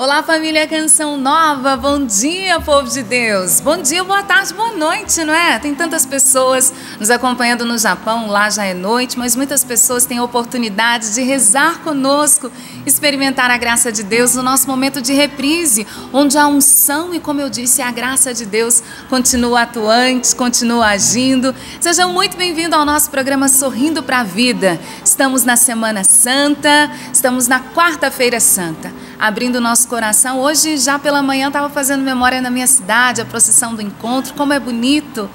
Olá, família Canção Nova, bom dia, povo de Deus. Bom dia, boa tarde, boa noite, não é? Tem tantas pessoas nos acompanhando no Japão, lá já é noite, mas muitas pessoas têm a oportunidade de rezar conosco, experimentar a graça de Deus no nosso momento de reprise, onde a unção e, como eu disse, a graça de Deus continua atuante, continua agindo. Sejam muito bem-vindos ao nosso programa Sorrindo para a Vida. Estamos na Semana Santa, estamos na Quarta-feira Santa, abrindo o nosso coração. Hoje, já pela manhã, estava fazendo memória na minha cidade, a procissão do encontro, como é bonito,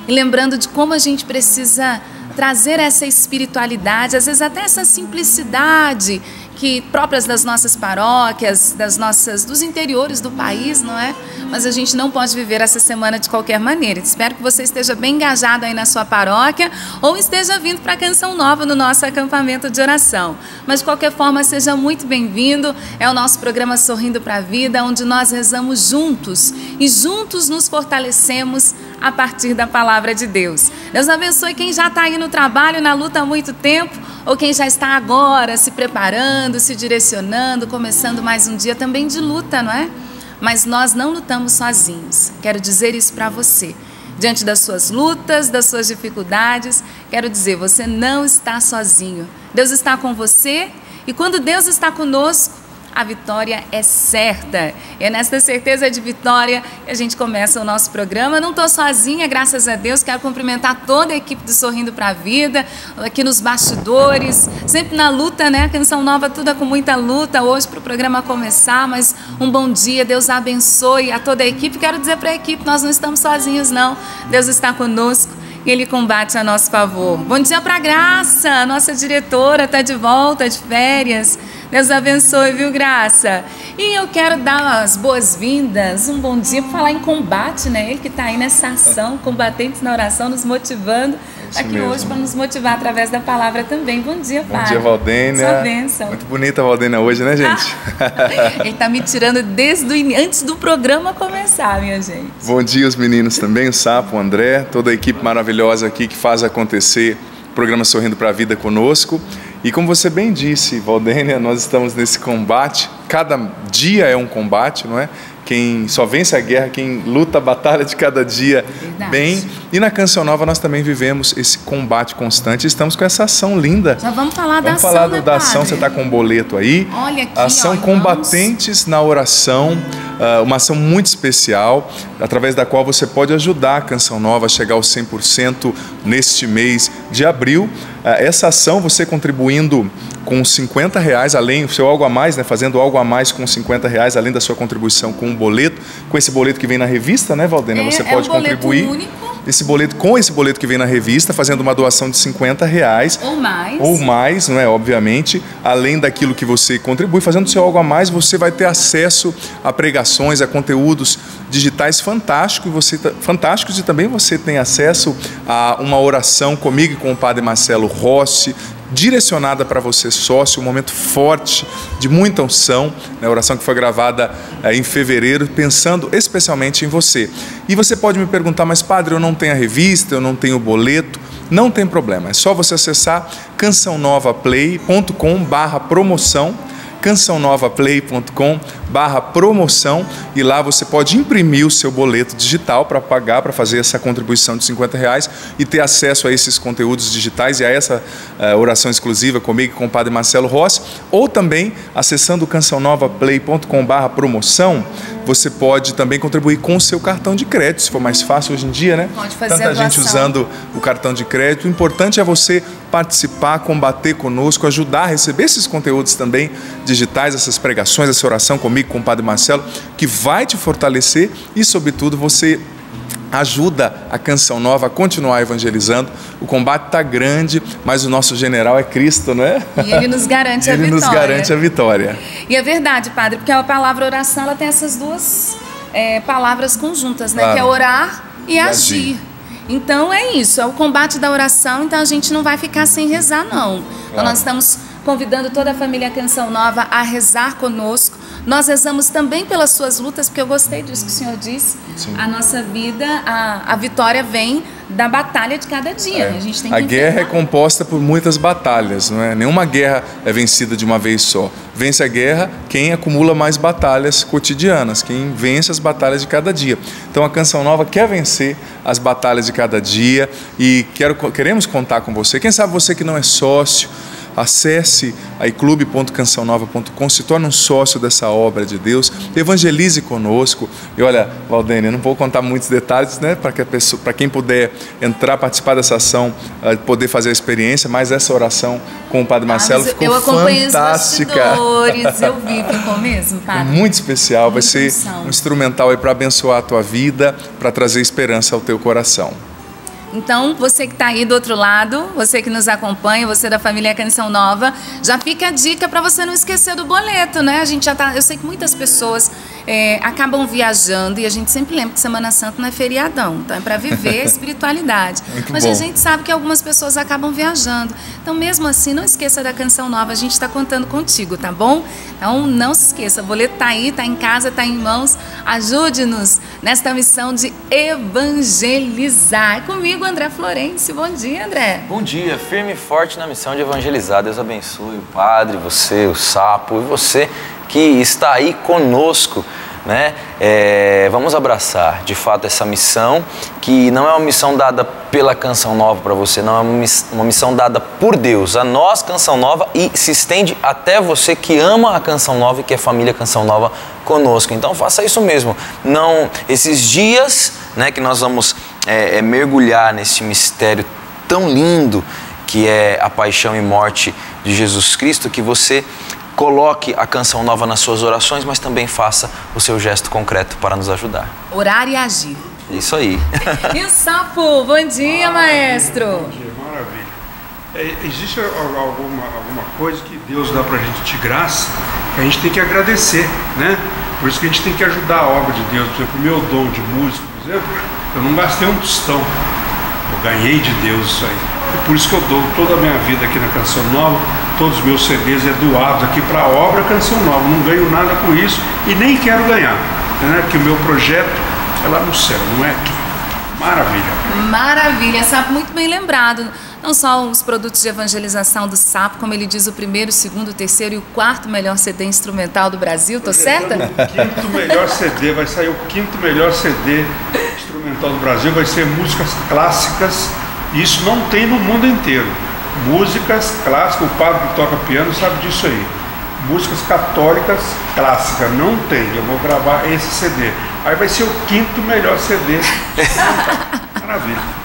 e lembrando de como a gente precisa trazer essa espiritualidade, às vezes até essa simplicidade que próprias das nossas paróquias, dos interiores do país, não é? Mas a gente não pode viver essa semana de qualquer maneira. Espero que você esteja bem engajado aí na sua paróquia ou esteja vindo para a Canção Nova no nosso acampamento de oração. Mas de qualquer forma, seja muito bem-vindo. É o nosso programa Sorrindo para a Vida, onde nós rezamos juntos e juntos nos fortalecemos a partir da palavra de Deus. Deus abençoe quem já está aí no trabalho, na luta há muito tempo, ou quem já está agora se preparando, se direcionando, começando mais um dia também de luta, não é? Mas nós não lutamos sozinhos. Quero dizer isso para você. Diante das suas lutas, das suas dificuldades, quero dizer, você não está sozinho. Deus está com você e quando Deus está conosco, a vitória é certa. É nesta certeza de vitória que a gente começa o nosso programa. Não estou sozinha, graças a Deus. Quero cumprimentar toda a equipe do Sorrindo para a Vida, aqui nos bastidores, sempre na luta, né? Canção Nova, tudo é com muita luta hoje para o programa começar, mas um bom dia, Deus abençoe a toda a equipe. Quero dizer para a equipe, nós não estamos sozinhos não, Deus está conosco e Ele combate a nosso favor. Bom dia para a Graça, a nossa diretora está de volta de férias. Deus abençoe, viu, Graça? E eu quero dar as boas-vindas, um bom dia, para falar em combate, né? Ele que está aí nessa ação, combatentes na oração, nos motivando, aqui hoje para nos motivar através da palavra também. Bom dia, Pai. Bom dia, Valdênia. Sua bênção. Muito bonita a Valdênia hoje, né, gente? Ele está me tirando antes do programa começar, minha gente. Bom dia, os meninos também, o Sapo, o André, toda a equipe maravilhosa aqui que faz acontecer o programa Sorrindo para a Vida conosco. E como você bem disse, Valdênia, nós estamos nesse combate, cada dia é um combate, não é? Quem só vence a guerra, quem luta a batalha de cada dia. Verdade. Bem. E na Canção Nova nós também vivemos esse combate constante. Estamos com essa ação linda. Já vamos falar da ação, Vamos falar da ação, você está com um boleto aí. Olha aqui, ação Combatentes na Oração, uma ação muito especial, através da qual você pode ajudar a Canção Nova a chegar aos 100% neste mês de abril. Essa ação, você contribuindo com R$50, além do seu algo a mais, né, fazendo algo a mais com R$50, além da sua contribuição com um boleto, com esse boleto que vem na revista, né, Valdênia? Você pode contribuir. Único. Com esse boleto que vem na revista, fazendo uma doação de R$50 ou mais, não é? Obviamente, além daquilo que você contribui, fazendo seu algo a mais, você vai ter acesso a pregações, a conteúdos digitais fantásticos e também você tem acesso a uma oração comigo e com o Padre Marcelo Rossi, direcionada para você, sócio, um momento forte, de muita unção, né? Oração que foi gravada em fevereiro, pensando especialmente em você. E você pode me perguntar, mas padre, eu não tenho a revista, eu não tenho o boleto. Não tem problema, é só você acessar cançãonovaplay.com/promoção, cançãonovaplay.com/promoção, e lá você pode imprimir o seu boleto digital para pagar, para fazer essa contribuição de R$50 e ter acesso a esses conteúdos digitais e a essa oração exclusiva comigo e com o Padre Marcelo Rossi, ou também acessando cançãonovaplay.com/promoção, você pode também contribuir com o seu cartão de crédito, se for mais fácil hoje em dia, né? Pode fazer tanta gente usando o cartão de crédito. O importante é você participar, combater conosco, ajudar a receber esses conteúdos também digitais, essas pregações, essa oração comigo, com o Padre Marcelo, que vai te fortalecer e, sobretudo, você ajuda a Canção Nova a continuar evangelizando. O combate está grande, mas o nosso general é Cristo, não é? E Ele nos garante a vitória. Ele nos garante a vitória. E é verdade, Padre, porque a palavra oração, ela tem essas duas palavras conjuntas, né? Claro. Que é orar e agir. Então é isso, é o combate da oração, então a gente não vai ficar sem rezar, não. Claro. Então nós estamos convidando toda a família Canção Nova a rezar conosco. Nós rezamos também pelas suas lutas, porque eu gostei disso que o senhor disse. Sim. A nossa vida, a vitória vem da batalha de cada dia. A gente tem que guerra é composta por muitas batalhas, não é? Nenhuma guerra é vencida de uma vez só. Vence a guerra quem acumula mais batalhas cotidianas, quem vence as batalhas de cada dia. Então a Canção Nova quer vencer as batalhas de cada dia e queremos contar com você. Quem sabe você que não é sócio, acesse aí clube.cançãonova.com, se torne um sócio dessa obra de Deus, evangelize conosco. E olha, Valdênia, eu não vou contar muitos detalhes, né, para quem puder entrar, participar dessa ação, poder fazer a experiência, mas essa oração com o Padre Marcelo ficou fantástica. Eu acompanhei os bastidores, eu vi, ficou mesmo, Padre. Muito especial, vai ser um instrumental aí para abençoar a tua vida, para trazer esperança ao teu coração. Então, você que está aí do outro lado, você que nos acompanha, você da família Canção Nova, já fica a dica para você não esquecer do boleto, né? A gente já tá, eu sei que muitas pessoas acabam viajando e a gente sempre lembra que Semana Santa não é feriadão, então é para viver a espiritualidade. Mas a gente sabe que algumas pessoas acabam viajando. Então, mesmo assim, não esqueça da Canção Nova, a gente está contando contigo, tá bom? Então, não se esqueça, o boleto está aí, está em casa, está em mãos. Ajude-nos nesta missão de evangelizar. É comigo, André Florencio. Bom dia, André. Bom dia, firme e forte na missão de evangelizar. Deus abençoe o Padre, você, o Sapo e você que está aí conosco, né? Vamos abraçar, de fato, essa missão, que não é uma missão dada pela Canção Nova para você, não é uma missão dada por Deus, a nós, Canção Nova, e se estende até você que ama a Canção Nova e que é família Canção Nova conosco. Então faça isso mesmo. Não, esses dias, né, que nós vamos mergulhar nesse mistério tão lindo que é a paixão e morte de Jesus Cristo, que você coloque a Canção Nova nas suas orações, mas também faça o seu gesto concreto para nos ajudar. Orar e agir. Isso aí. E o Sapo? Bom dia, maestro. Bom dia, maravilha. Existe alguma coisa que Deus dá pra gente de graça, que a gente tem que agradecer, né? Por isso que a gente tem que ajudar a obra de Deus. Por exemplo, o meu dom de música, por exemplo, eu não gastei um tostão. Eu ganhei de Deus isso aí. E por isso que eu dou toda a minha vida aqui na Canção Nova, todos os meus CDs doados aqui para a obra Canção Nova. Não ganho nada com isso e nem quero ganhar, né? Porque o meu projeto é lá no céu, não é aqui. Maravilha. Maravilha, Sapo, muito bem lembrado. Não só os produtos de evangelização do Sapo, como ele diz, o primeiro, o segundo, o terceiro e o quarto melhor CD instrumental do Brasil, tô certa? O quinto melhor CD, vai sair o quinto melhor CD instrumental do Brasil, vai ser músicas clássicas, e isso não tem no mundo inteiro. Músicas clássicas, o padre que toca piano sabe disso aí. Músicas católicas clássicas, não tem. Eu vou gravar esse CD. Aí vai ser o quinto melhor CD. Maravilha.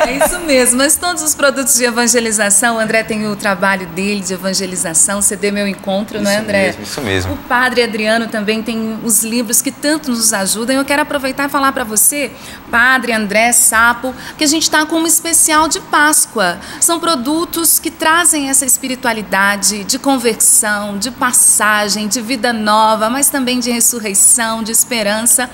É isso mesmo, mas todos os produtos de evangelização, o André tem o trabalho dele de evangelização, CD Meu Encontro, isso, não é, André? Isso mesmo. O Padre Adriano também tem os livros que tanto nos ajudam. Eu quero aproveitar e falar para você, Padre, André, Sapo, que a gente está com um especial de Páscoa. São produtos que trazem essa espiritualidade de conversão, de passagem, de vida nova, mas também de ressurreição, de esperança.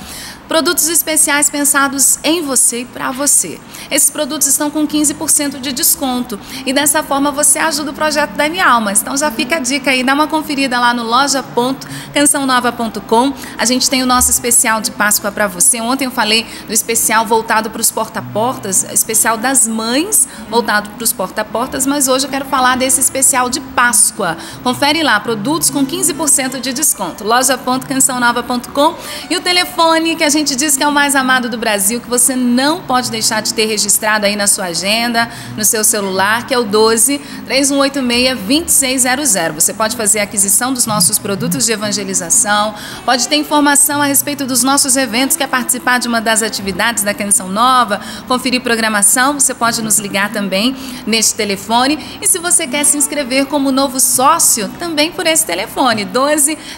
Produtos especiais pensados em você e para você. Esses produtos estão com 15% de desconto e dessa forma você ajuda o projeto da Almas. Então já fica a dica aí, dá uma conferida lá no loja.cançãonova.com. A gente tem o nosso especial de Páscoa para você. Ontem eu falei do especial voltado para os porta-portas, especial das mães voltado para os porta-portas, mas hoje eu quero falar desse especial de Páscoa. Confere lá, produtos com 15% de desconto. loja.cançãonova.com e o telefone que a gente diz que é o mais amado do Brasil, que você não pode deixar de ter registrado aí na sua agenda, no seu celular, que é o 12-3186-2600. Você pode fazer a aquisição dos nossos produtos de evangelização, pode ter informação a respeito dos nossos eventos, quer participar de uma das atividades da Canção Nova, conferir programação, você pode nos ligar também neste telefone. E se você quer se inscrever como novo sócio, também por esse telefone,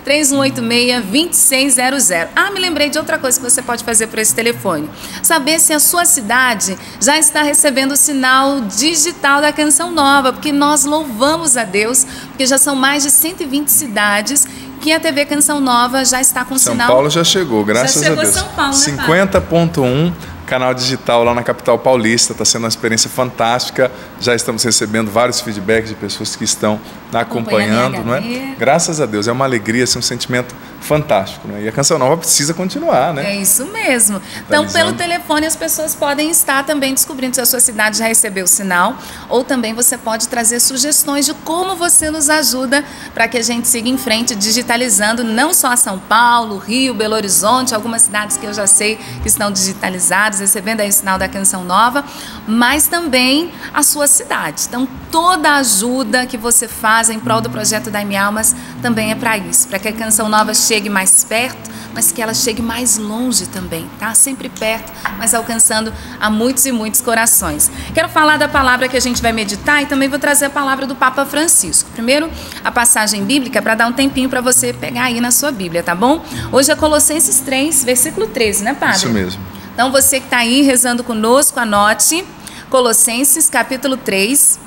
12-3186-2600. Ah, me lembrei de outra coisa que você pode fazer por esse telefone. Saber se a sua cidade já está recebendo o sinal digital da Canção Nova, porque nós louvamos a Deus, porque já são mais de 120 cidades que a TV Canção Nova já está com São sinal. São Paulo já chegou, graças a Deus. São Paulo, 50.1 canal digital lá na capital paulista, está sendo uma experiência fantástica. Já estamos recebendo vários feedbacks de pessoas que estão acompanhando, não é? Graças a Deus, é uma alegria, assim, um sentimento fantástico, né? E a Canção Nova precisa continuar, né? É isso mesmo. Então, pelo telefone, as pessoas podem estar também descobrindo se a sua cidade já recebeu o sinal, ou também você pode trazer sugestões de como você nos ajuda para que a gente siga em frente digitalizando não só São Paulo, Rio, Belo Horizonte, algumas cidades que eu já sei que estão digitalizadas, recebendo aí o sinal da Canção Nova, mas também a sua cidade. Então, toda a ajuda que você faz em prol do projeto Dai-me Almas também é para isso, para que a Canção Nova chegue mais perto, mas que ela chegue mais longe também, tá? Sempre perto, mas alcançando a muitos e muitos corações. Quero falar da palavra que a gente vai meditar e também vou trazer a palavra do Papa Francisco. Primeiro, a passagem bíblica para dar um tempinho para você pegar aí na sua Bíblia, tá bom? Hoje é Colossenses 3, versículo 13, né, Padre? Isso mesmo. Então, você que está aí rezando conosco, anote Colossenses capítulo 3,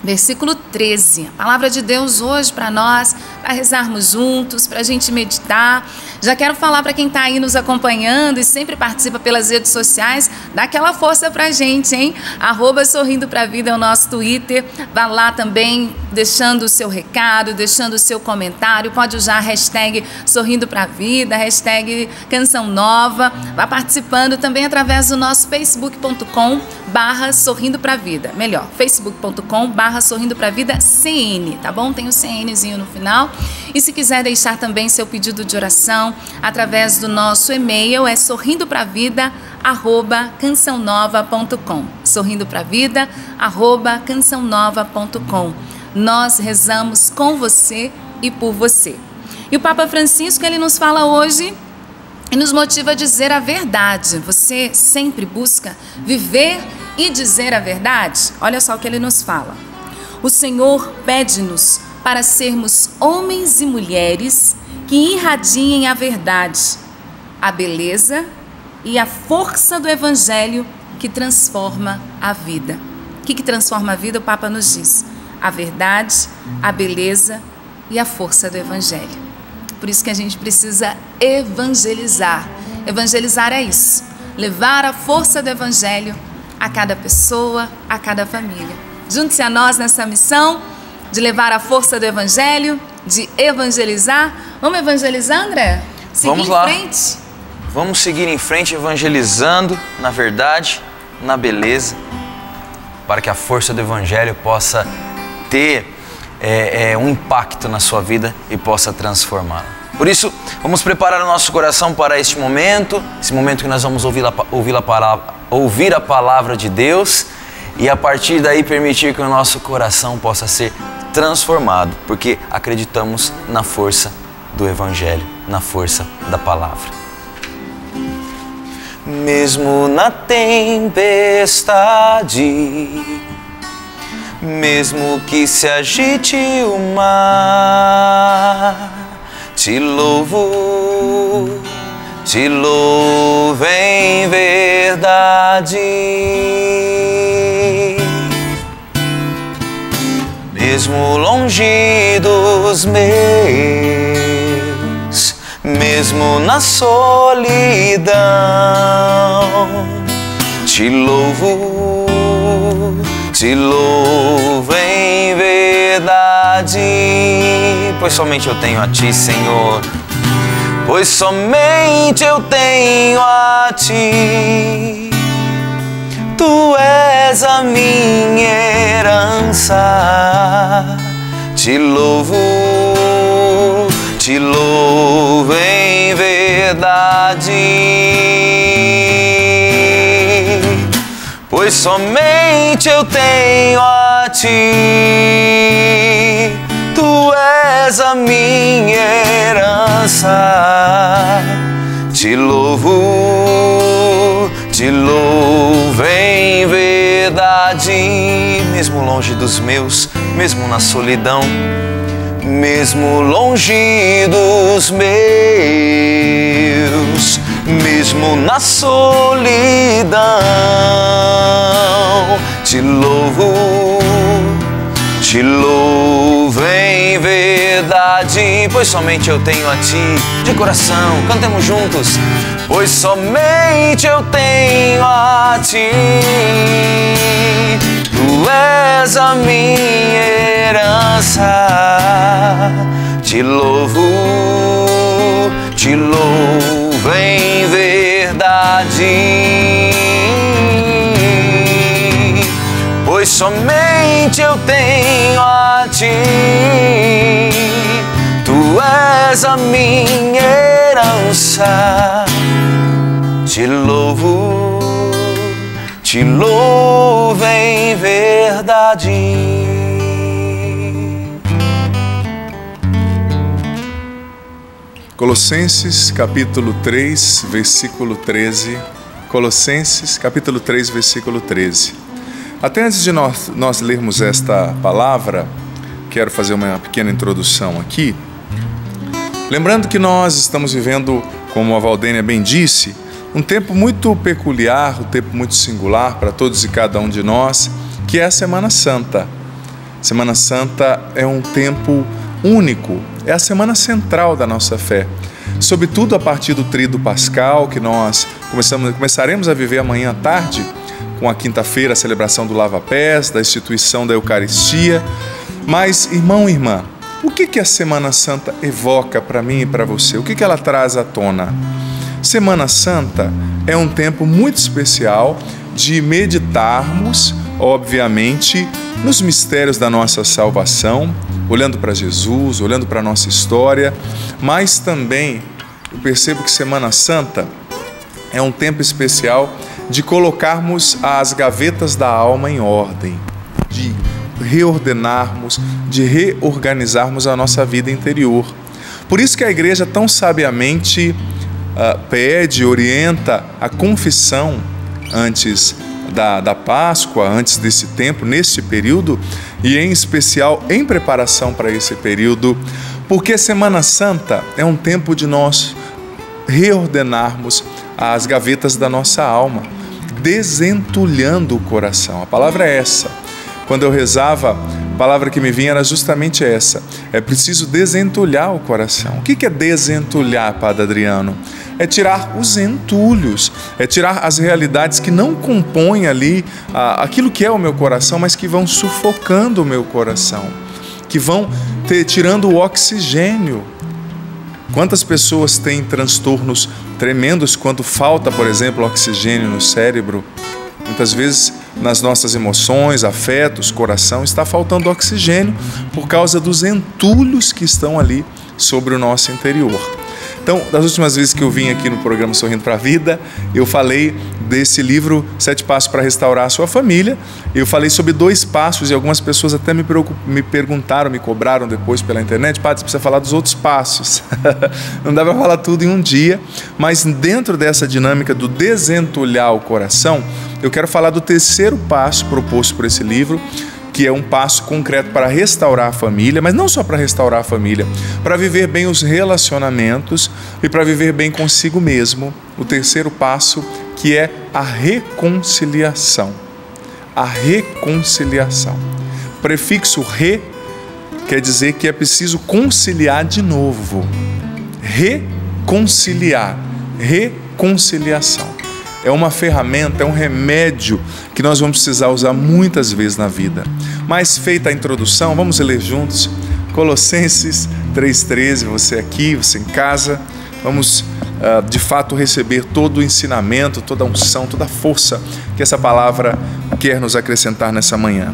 versículo 13, a palavra de Deus hoje para nós, para rezarmos juntos, para a gente meditar. Já quero falar para quem está aí nos acompanhando e sempre participa pelas redes sociais, dá aquela força para a gente, hein? @Sorrindo pra Vida é o nosso Twitter, vá lá também deixando o seu recado, deixando o seu comentário, pode usar a hashtag Sorrindo pra Vida, hashtag Canção Nova, vá participando também através do nosso facebook.com/Sorrindo pra Vida, melhor, facebook.com/Sorrindo pra Vida CN, tá bom? Tem o CNzinho no final. E se quiser deixar também seu pedido de oração através do nosso e-mail, é sorrindopravida@cançãonova.com, sorrindopravida@cançãonova.com. Nós rezamos com você e por você. E o Papa Francisco, ele nos fala hoje e nos motiva a dizer a verdade. Você sempre busca viver e dizer a verdade? Olha só o que ele nos fala. O Senhor pede-nos para sermos homens e mulheres que irradiem a verdade, a beleza e a força do Evangelho que transforma a vida. O que transforma a vida? O Papa nos diz: a verdade, a beleza e a força do Evangelho. Por isso que a gente precisa evangelizar. Evangelizar é isso, levar a força do Evangelho a cada pessoa, a cada família. Junte-se a nós nessa missão de levar a força do Evangelho, de evangelizar. Vamos evangelizar, André? Vamos lá. Vamos seguir em frente evangelizando na verdade, na beleza, para que a força do Evangelho possa ter um impacto na sua vida e possa transformá-la. Por isso, vamos preparar o nosso coração para este momento, esse momento que nós vamos ouvir a palavra de Deus e a partir daí permitir que o nosso coração possa ser transformado, porque acreditamos na força do Evangelho, na força da palavra. Mesmo na tempestade, mesmo que se agite o mar, te louvo em verdade. Mesmo longe dos meus, mesmo na solidão, te louvo em verdade. Pois somente eu tenho a Ti, Senhor, pois somente eu tenho a Ti. Tu és a minha herança, te louvo em verdade. Pois somente eu tenho a Ti, Tu és a minha herança, te louvo em verdade. Mesmo longe dos meus, mesmo na solidão, mesmo longe dos meus, mesmo na solidão, te louvo em verdade. Pois somente eu tenho a Ti, de coração, cantemos juntos. Pois somente eu tenho a Ti, Tu és a minha herança, te louvo te louvo em verdade, pois somente eu tenho a ti. Tu és a minha herança. Te louvo em verdade. Colossenses capítulo 3, versículo 13. Colossenses capítulo 3, versículo 13. Até antes de nós lermos esta palavra, quero fazer uma pequena introdução aqui. Lembrando que nós estamos vivendo, como a Valdênia bem disse, um tempo muito peculiar, um tempo muito singular para todos e cada um de nós, que é a Semana Santa. Semana Santa é um tempo único, é a semana central da nossa fé. Sobretudo a partir do tríduo pascal, que nós começaremos a viver amanhã à tarde, com a quinta-feira, a celebração do lava-pés, da instituição da Eucaristia. Mas, irmão e irmã, o que a Semana Santa evoca para mim e para você? O que ela traz à tona? Semana Santa é um tempo muito especial de meditarmos, obviamente, nos mistérios da nossa salvação, olhando para Jesus, olhando para a nossa história, mas também eu percebo que Semana Santa é um tempo especial de colocarmos as gavetas da alma em ordem, de reordenarmos, de reorganizarmos a nossa vida interior. Por isso que a igreja tão sabiamente pede, orienta a confissão antes da Páscoa, antes desse tempo, nesse período, e em especial em preparação para esse período, porque Semana Santa é um tempo de nós reordenarmos as gavetas da nossa alma, desentulhando o coração. A palavra é essa. Quando eu rezava, a palavra que me vinha era justamente essa. É preciso desentulhar o coração. O que é desentulhar, Padre Adriano? É tirar os entulhos, é tirar as realidades que não compõem ali aquilo que é o meu coração, mas que vão sufocando o meu coração, que vão tirando o oxigênio. Quantas pessoas têm transtornos tremendos quando falta, por exemplo, oxigênio no cérebro? Muitas vezes nas nossas emoções, afetos, coração, está faltando oxigênio por causa dos entulhos que estão ali sobre o nosso interior. Então, das últimas vezes que eu vim aqui no programa Sorrindo para a Vida, eu falei desse livro 7 Passos para Restaurar a Sua Família. Eu falei sobre 2 passos e algumas pessoas até me perguntaram, me cobraram depois pela internet: Padre, você precisa falar dos outros passos. Não dá para falar tudo em um dia, mas dentro dessa dinâmica do desentulhar o coração, eu quero falar do 3º passo proposto por esse livro, que é um passo concreto para restaurar a família, mas não só para restaurar a família, para viver bem os relacionamentos e para viver bem consigo mesmo. O 3º passo, que é a reconciliação. A reconciliação. O prefixo re quer dizer que é preciso conciliar de novo. Reconciliar. Reconciliação. É uma ferramenta, é um remédio que nós vamos precisar usar muitas vezes na vida. Mas feita a introdução, vamos ler juntos Colossenses 3,13, você aqui, você em casa. Vamos de fato receber todo o ensinamento, toda a unção, toda a força que essa palavra quer nos acrescentar nessa manhã.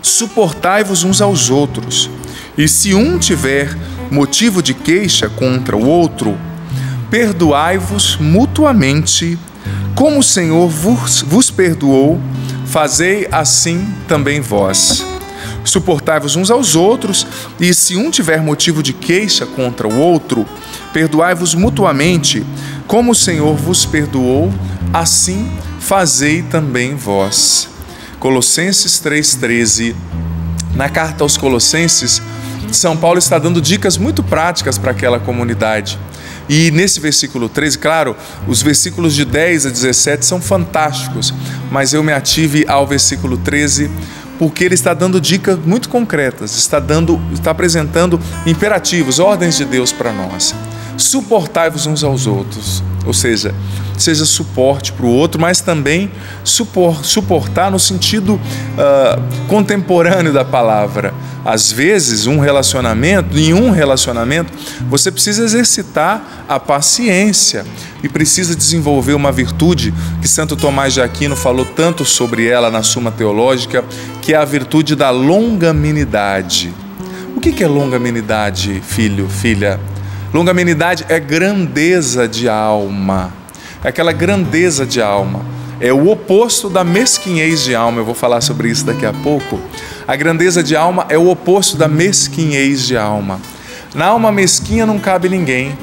Suportai-vos uns aos outros, e se um tiver motivo de queixa contra o outro, perdoai-vos mutuamente, como o Senhor vos perdoou, fazei assim também vós. Suportai-vos uns aos outros, e se um tiver motivo de queixa contra o outro, perdoai-vos mutuamente, como o Senhor vos perdoou, assim fazei também vós. Colossenses 3,13. Na carta aos Colossenses, São Paulo está dando dicas muito práticas para aquela comunidade. E nesse versículo 13, claro, os versículos de 10 a 17 são fantásticos, mas eu me ative ao versículo 13 porque ele está dando dicas muito concretas, está apresentando imperativos, ordens de Deus para nós. suportai-vos uns aos outros. Ou seja, seja suporte para o outro, mas também suportar no sentido contemporâneo da palavra. Às vezes, em um relacionamento, você precisa exercitar a paciência e precisa desenvolver uma virtude que Santo Tomás de Aquino falou tanto sobre ela na Suma Teológica, que é a virtude da longanimidade. O que é longanimidade, filho, filha? Longanimidade é grandeza de alma, é aquela grandeza de alma, é o oposto da mesquinhez de alma. Eu vou falar sobre isso daqui a pouco. A grandeza de alma é o oposto da mesquinhez de alma. Na alma mesquinha não cabe ninguém,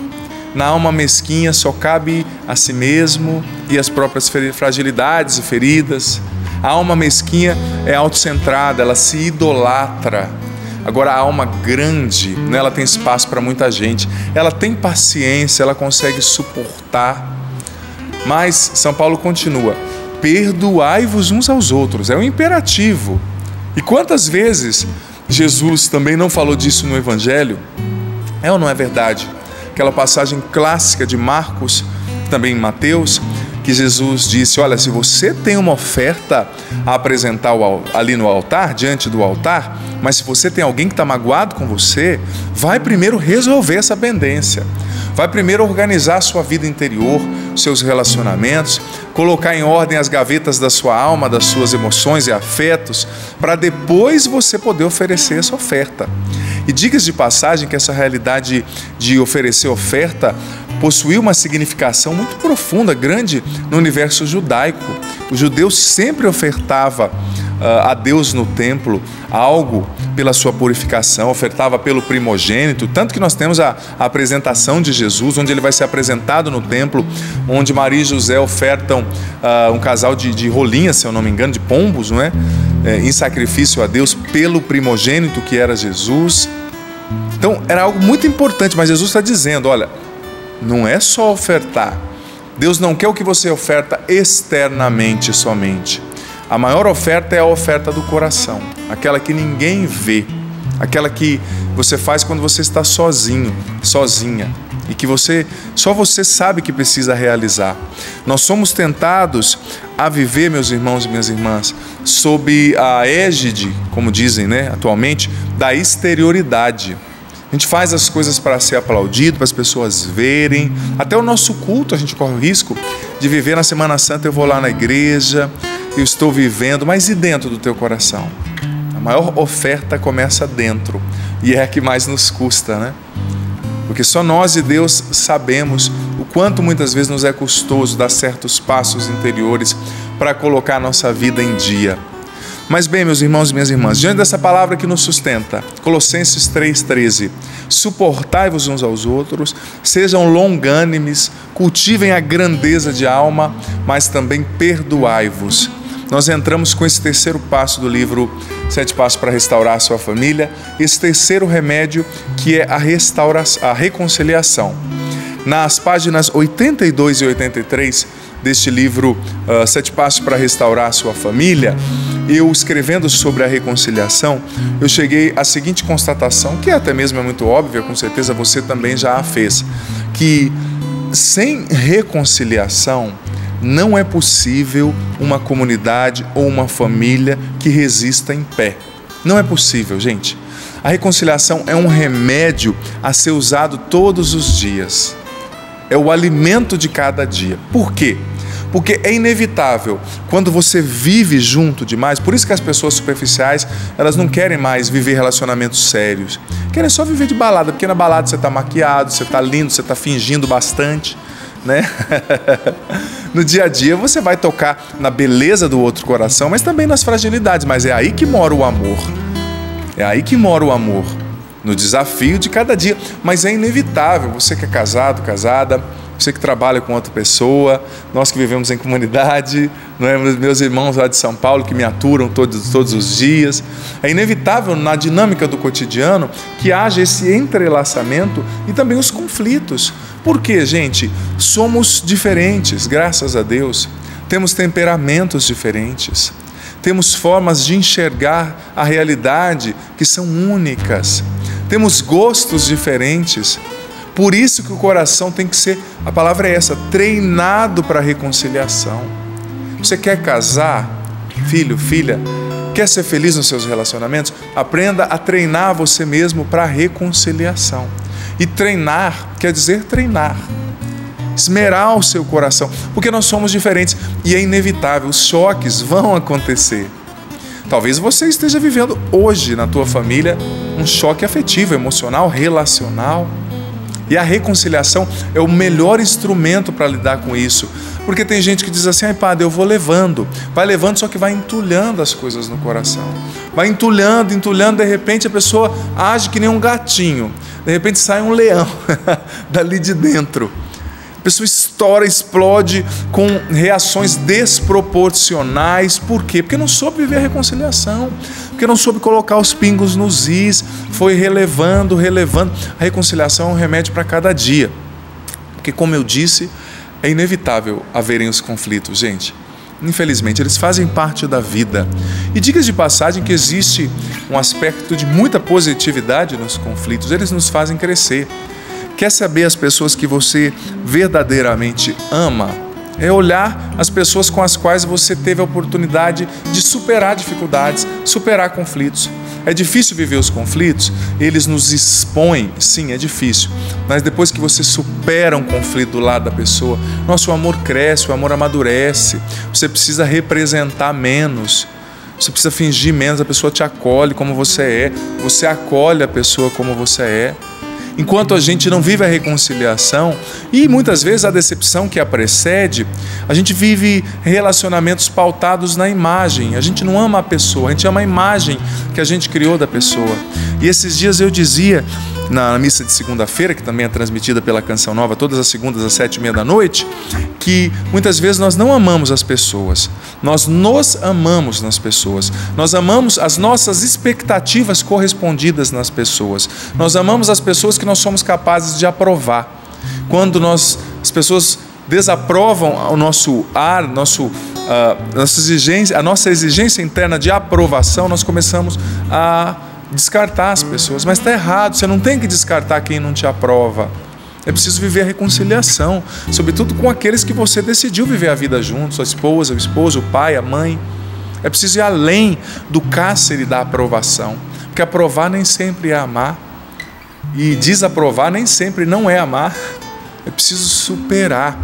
na alma mesquinha só cabe a si mesmo e as próprias fragilidades e feridas. A alma mesquinha é autocentrada, ela se idolatra. Agora, a alma grande, né, ela tem espaço para muita gente, ela tem paciência, ela consegue suportar. Mas São Paulo continua: perdoai-vos uns aos outros, é um imperativo. E quantas vezes Jesus também não falou disso no Evangelho? É ou não é verdade? Aquela passagem clássica de Marcos, também em Mateus, que Jesus disse: olha, se você tem uma oferta a apresentar ali no altar, diante do altar, mas se você tem alguém que está magoado com você, vai primeiro resolver essa pendência. Vai primeiro organizar a sua vida interior, seus relacionamentos, colocar em ordem as gavetas da sua alma, das suas emoções e afetos, para depois você poder oferecer essa oferta. E diga-se de passagem que essa realidade de oferecer oferta possuía uma significação muito profunda, grande no universo judaico. O judeu sempre ofertava a Deus no templo algo pela sua purificação, ofertava pelo primogênito, tanto que nós temos a apresentação de Jesus, onde ele vai ser apresentado no templo, onde Maria e José ofertam um casal de rolinhas, se eu não me engano, de pombos, não é? Em sacrifício a Deus pelo primogênito que era Jesus. Então era algo muito importante, mas Jesus está dizendo: olha, não é só ofertar. Deus não quer o que você oferta externamente somente. A maior oferta é a oferta do coração, aquela que ninguém vê, aquela que você faz quando você está sozinho, sozinha, e que só você sabe que precisa realizar. Nós somos tentados a viver, meus irmãos e minhas irmãs, sob a égide, como dizem, né, atualmente, da exterioridade. A gente faz as coisas para ser aplaudido, para as pessoas verem. Até o nosso culto a gente corre o risco de viver na Semana Santa. Eu vou lá na igreja, eu estou vivendo, mas e dentro do teu coração? A maior oferta começa dentro e é a que mais nos custa, né? Porque só nós e Deus sabemos o quanto muitas vezes nos é custoso dar certos passos interiores para colocar a nossa vida em dia. Mas bem, meus irmãos e minhas irmãs, diante dessa palavra que nos sustenta, Colossenses 3,13, suportai-vos uns aos outros, sejam longânimes, cultivem a grandeza de alma, mas também perdoai-vos. Nós entramos com esse terceiro passo do livro 7 Passos para Restaurar a Sua Família, esse terceiro remédio que é a reconciliação. Nas páginas 82 e 83 deste livro 7 Passos para Restaurar a Sua Família, eu escrevendo sobre a reconciliação, eu cheguei à seguinte constatação, que até mesmo é muito óbvia, com certeza você também já a fez, que sem reconciliação não é possível uma comunidade ou uma família que resista em pé. Não é possível, gente. A reconciliação é um remédio a ser usado todos os dias. É o alimento de cada dia. Por quê? Porque é inevitável, quando você vive junto demais, por isso que as pessoas superficiais, elas não querem mais viver relacionamentos sérios. Querem só viver de balada, porque na balada você está maquiado, você está lindo, você está fingindo bastante, né? No dia a dia você vai tocar na beleza do outro coração, mas também nas fragilidades, mas é aí que mora o amor. É aí que mora o amor, no desafio de cada dia. Mas é inevitável, você que é casado, casada, você que trabalha com outra pessoa, nós que vivemos em comunidade, não é? Meus irmãos lá de São Paulo que me aturam todos os dias. É inevitável na dinâmica do cotidiano que haja esse entrelaçamento e também os conflitos. Por quê, gente? Somos diferentes, graças a Deus. Temos temperamentos diferentes. Temos formas de enxergar a realidade que são únicas. Temos gostos diferentes. Por isso que o coração tem que ser, a palavra é essa, treinado para a reconciliação. Você quer casar, filho, filha, quer ser feliz nos seus relacionamentos? Aprenda a treinar você mesmo para a reconciliação. E treinar quer dizer treinar. Esmerar o seu coração, porque nós somos diferentes e é inevitável, os choques vão acontecer. Talvez você esteja vivendo hoje na tua família um choque afetivo, emocional, relacional. E a reconciliação é o melhor instrumento para lidar com isso. Porque tem gente que diz assim, ai padre, eu vou levando. Vai levando, só que vai entulhando as coisas no coração. Vai entulhando, entulhando, de repente a pessoa age que nem um gatinho. De repente sai um leão dali de dentro. A pessoa estoura, explode com reações desproporcionais. Por quê? Porque não soube viver a reconciliação. Porque não soube colocar os pingos nos is. Foi relevando, relevando. A reconciliação é um remédio para cada dia. Porque, como eu disse, é inevitável haverem os conflitos, gente. Infelizmente, eles fazem parte da vida. E diga de passagem que existe um aspecto de muita positividade nos conflitos. Eles nos fazem crescer. Quer saber as pessoas que você verdadeiramente ama? É olhar as pessoas com as quais você teve a oportunidade de superar dificuldades, superar conflitos. É difícil viver os conflitos, eles nos expõem, sim, é difícil. Mas depois que você supera um conflito do lado da pessoa, nosso amor cresce, o amor amadurece. Você precisa representar menos, você precisa fingir menos, a pessoa te acolhe como você é, você acolhe a pessoa como você é. Enquanto a gente não vive a reconciliação e muitas vezes a decepção que a precede, a gente vive relacionamentos pautados na imagem. A gente não ama a pessoa, a gente ama a imagem que a gente criou da pessoa. E esses dias eu dizia na missa de segunda-feira, que também é transmitida pela Canção Nova todas as segundas às 7h30, que muitas vezes nós não amamos as pessoas, nós nos amamos nas pessoas, nós amamos as nossas expectativas correspondidas nas pessoas, nós amamos as pessoas que nós somos capazes de aprovar. Quando as pessoas desaprovam o nosso ar, a nossa exigência interna de aprovação, nós começamos a descartar as pessoas, mas está errado, você não tem que descartar quem não te aprova. É preciso viver a reconciliação, sobretudo com aqueles que você decidiu viver a vida junto, sua esposa, o esposo, o pai, a mãe. É preciso ir além do cárcere da aprovação, porque aprovar nem sempre é amar, e desaprovar nem sempre não é amar. É preciso superar.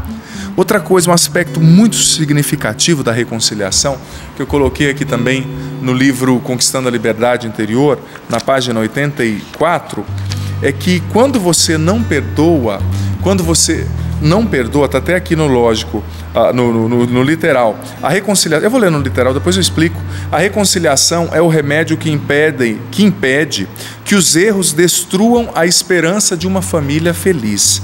Outra coisa, um aspecto muito significativo da reconciliação, que eu coloquei aqui também no livro Conquistando a Liberdade Interior, na página 84, é que quando você não perdoa, está até aqui no lógico, no literal, a reconciliação, eu vou ler no literal, depois eu explico. A reconciliação é o remédio que impede que os erros destruam a esperança de uma família feliz.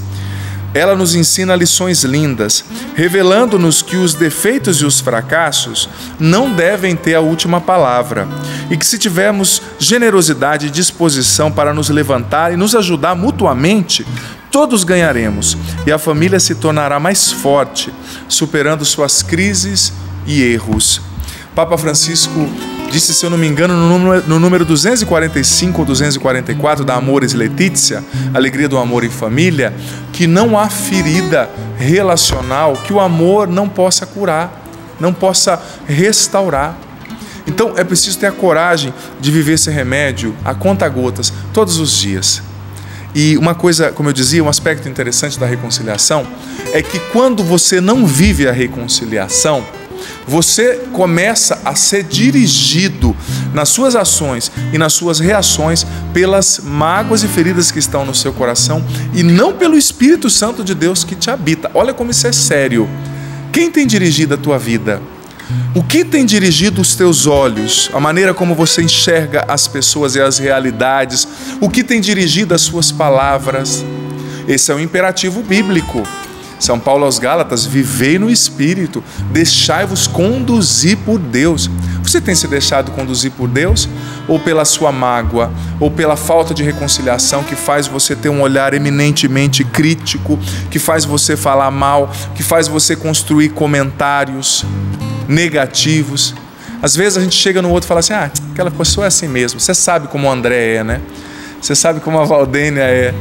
Ela nos ensina lições lindas, revelando-nos que os defeitos e os fracassos não devem ter a última palavra, e que se tivermos generosidade e disposição para nos levantar e nos ajudar mutuamente, todos ganharemos, e a família se tornará mais forte, superando suas crises e erros. Papa Francisco disse, se eu não me engano, no número 245 ou 244 da Amoris Laetitia, Alegria do Amor em Família, que não há ferida relacional que o amor não possa curar, não possa restaurar. Então é preciso ter a coragem de viver esse remédio a conta-gotas, todos os dias. E uma coisa, como eu dizia, um aspecto interessante da reconciliação é que quando você não vive a reconciliação, você começa a ser dirigido nas suas ações e nas suas reações pelas mágoas e feridas que estão no seu coração e não pelo Espírito Santo de Deus que te habita. Olha como isso é sério. Quem tem dirigido a tua vida? O que tem dirigido os teus olhos? A maneira como você enxerga as pessoas e as realidades? O que tem dirigido as suas palavras? Esse é um imperativo bíblico. São Paulo aos Gálatas, vivei no Espírito, deixai-vos conduzir por Deus. Você tem se deixado conduzir por Deus? Ou pela sua mágoa, ou pela falta de reconciliação que faz você ter um olhar eminentemente crítico, que faz você falar mal, que faz você construir comentários negativos? Às vezes a gente chega no outro e fala assim, aquela pessoa é assim mesmo, você sabe como o André é, né? Você sabe como a Valdênia é.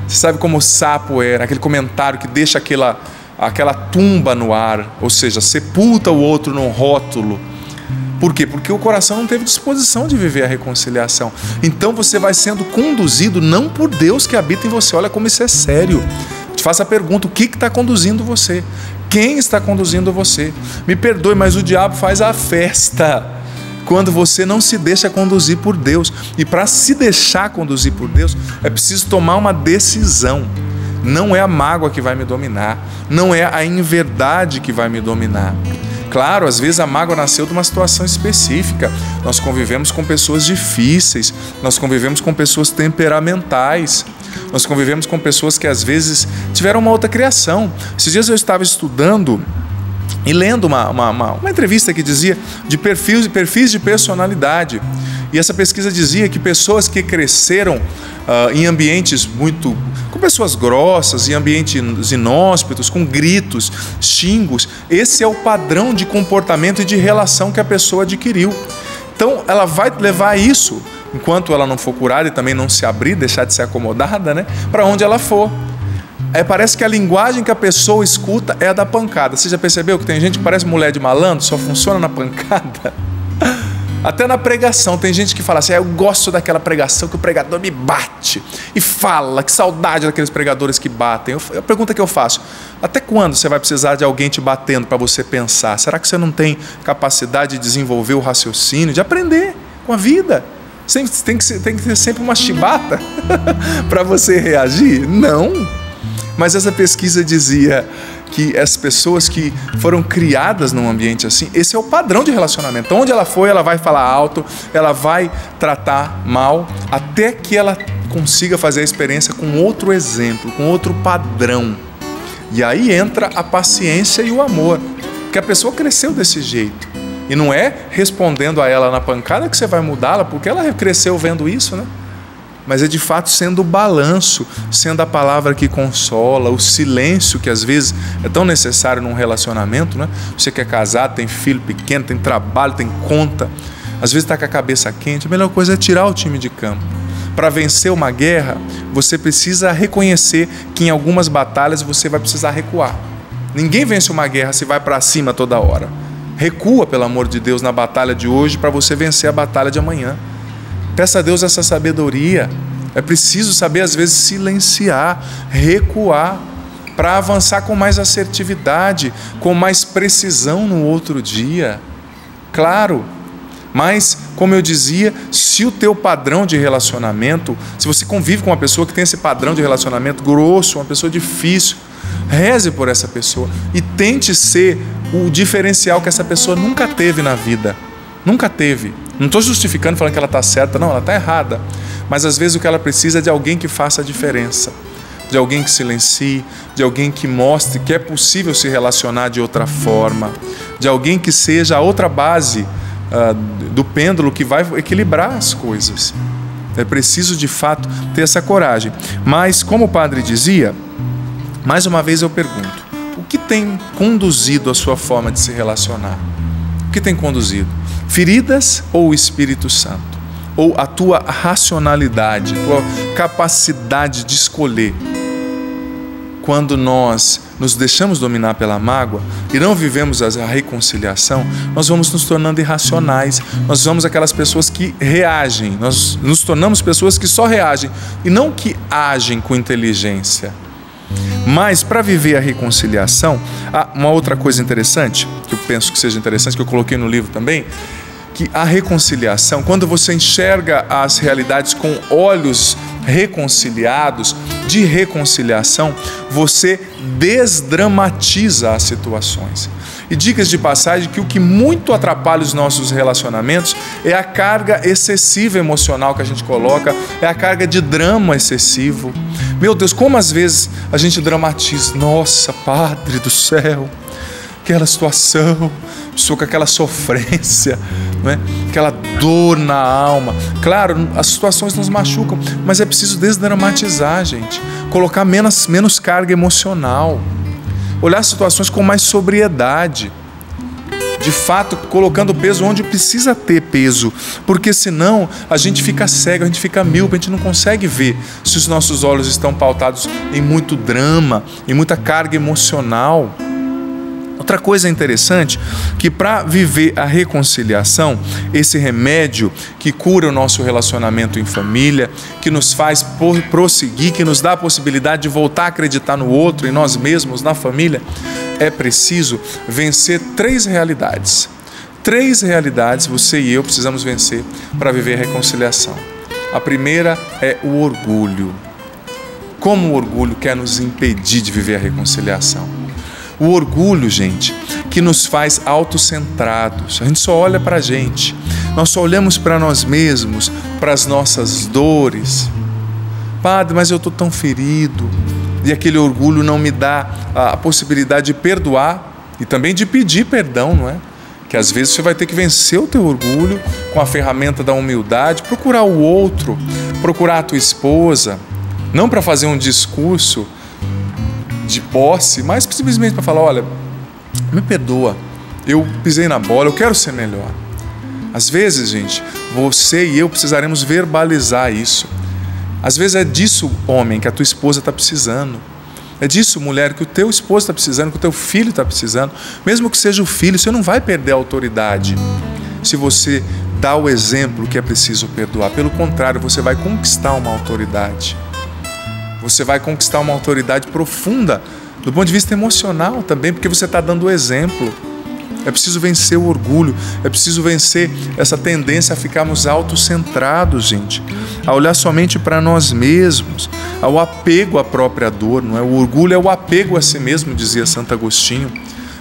Você sabe como o sapo era, aquele comentário que deixa aquela tumba no ar, ou seja, sepulta o outro num rótulo. Por quê? Porque o coração não teve disposição de viver a reconciliação. Então você vai sendo conduzido não por Deus que habita em você. Olha como isso é sério. Te faço a pergunta, o que está conduzindo você? Quem está conduzindo você? Me perdoe, mas o diabo faz a festa quando você não se deixa conduzir por Deus. E para se deixar conduzir por Deus, é preciso tomar uma decisão. Não é a mágoa que vai me dominar, não é a inverdade que vai me dominar. Claro, às vezes a mágoa nasceu de uma situação específica. Nós convivemos com pessoas difíceis, nós convivemos com pessoas temperamentais, nós convivemos com pessoas que às vezes tiveram uma outra criação. Esses dias eu estava estudando e lendo uma entrevista que dizia de perfis de personalidade. E essa pesquisa dizia que pessoas que cresceram em ambientes com pessoas grossas, em ambientes inóspitos, com gritos, xingos, esse é o padrão de comportamento e de relação que a pessoa adquiriu. Então ela vai levar isso, enquanto ela não for curada e também não se abrir, deixar de ser acomodada, né, para onde ela for. Parece que a linguagem que a pessoa escuta é a da pancada. Você já percebeu que tem gente que parece mulher de malandro, só funciona na pancada? Até na pregação, tem gente que fala assim, eu gosto daquela pregação que o pregador me bate e fala, que saudade daqueles pregadores que batem. A pergunta que eu faço, até quando você vai precisar de alguém te batendo para você pensar? Será que você não tem capacidade de desenvolver o raciocínio, de aprender com a vida? Tem que ter sempre uma chibata para você reagir? Não. Mas essa pesquisa dizia que as pessoas que foram criadas num ambiente assim, esse é o padrão de relacionamento. Então, onde ela for, ela vai falar alto, ela vai tratar mal, até que ela consiga fazer a experiência com outro exemplo, com outro padrão. E aí entra a paciência e o amor, porque a pessoa cresceu desse jeito. E não é respondendo a ela na pancada que você vai mudá-la, porque ela cresceu vendo isso, né? Mas é de fato sendo o balanço, sendo a palavra que consola, o silêncio que às vezes é tão necessário num relacionamento, né? Você que é casado, tem filho pequeno, tem trabalho, tem conta, às vezes está com a cabeça quente, a melhor coisa é tirar o time de campo. Para vencer uma guerra, você precisa reconhecer que em algumas batalhas você vai precisar recuar. Ninguém vence uma guerra se vai para cima toda hora. Recua, pelo amor de Deus, na batalha de hoje para você vencer a batalha de amanhã. Peça a Deus essa sabedoria. É preciso saber, às vezes, silenciar, recuar, para avançar com mais assertividade, com mais precisão no outro dia. Claro, mas, como eu dizia, se o teu padrão de relacionamento, se você convive com uma pessoa que tem esse padrão de relacionamento grosso, uma pessoa difícil, reze por essa pessoa e tente ser o diferencial que essa pessoa nunca teve na vida. Nunca teve. Não estou justificando, falando que ela está certa, não, ela está errada. Mas às vezes o que ela precisa é de alguém que faça a diferença, de alguém que silencie, de alguém que mostre que é possível se relacionar de outra forma, de alguém que seja a outra base do pêndulo que vai equilibrar as coisas. É preciso de fato ter essa coragem. Mas, como o padre dizia, mais uma vez eu pergunto, o que tem conduzido a sua forma de se relacionar? O que tem conduzido? Feridas ou o Espírito Santo? Ou a tua racionalidade, tua capacidade de escolher? Quando nós nos deixamos dominar pela mágoa e não vivemos a reconciliação, nós vamos nos tornando irracionais, nós somos aquelas pessoas que reagem, nós nos tornamos pessoas que só reagem e não que agem com inteligência. Mas para viver a reconciliação, uma outra coisa interessante, que eu penso que seja interessante, que eu coloquei no livro também, que a reconciliação, quando você enxerga as realidades com olhos reconciliados, de reconciliação, você desdramatiza as situações. E dicas de passagem que o que muito atrapalha os nossos relacionamentos é a carga excessiva emocional que a gente coloca, é a carga de drama excessivo. Meu Deus, como às vezes a gente dramatiza. Nossa, Padre do céu, aquela situação, pessoa com aquela sofrência, não é? Aquela dor na alma. Claro, as situações nos machucam, mas é preciso desdramatizar, gente. Colocar menos carga emocional. Olhar as situações com mais sobriedade. de fato colocando peso onde precisa ter peso, porque senão a gente fica cego, a gente fica míope, a gente não consegue ver se os nossos olhos estão pautados em muito drama, em muita carga emocional. Outra coisa interessante, que para viver a reconciliação, esse remédio que cura o nosso relacionamento em família, que nos faz prosseguir, que nos dá a possibilidade de voltar a acreditar no outro, em nós mesmos, na família, é preciso vencer 3 realidades. 3 realidades você e eu precisamos vencer para viver a reconciliação. A primeira é o orgulho. Como o orgulho quer nos impedir de viver a reconciliação? O orgulho, gente, que nos faz autocentrados. A gente só olha para a gente. Nós só olhamos para nós mesmos, para as nossas dores. Padre, mas eu estou tão ferido. E aquele orgulho não me dá a possibilidade de perdoar e também de pedir perdão, não é? Que às vezes você vai ter que vencer o teu orgulho com a ferramenta da humildade, procurar o outro, procurar a tua esposa, não para fazer um discurso de posse, mas simplesmente para falar, olha, me perdoa, eu pisei na bola, eu quero ser melhor. Às vezes, gente, você e eu precisaremos verbalizar isso. Às vezes é disso, homem, que a tua esposa está precisando. É disso, mulher, que o teu esposo está precisando, que o teu filho está precisando. Mesmo que seja o filho, você não vai perder a autoridade se você dá o exemplo que é preciso perdoar. Pelo contrário, você vai conquistar uma autoridade. Você vai conquistar uma autoridade profunda, do ponto de vista emocional também, porque você está dando o exemplo. É preciso vencer o orgulho, é preciso vencer essa tendência a ficarmos autocentrados, gente, a olhar somente para nós mesmos, ao apego à própria dor, não é? O orgulho é o apego a si mesmo, dizia Santo Agostinho,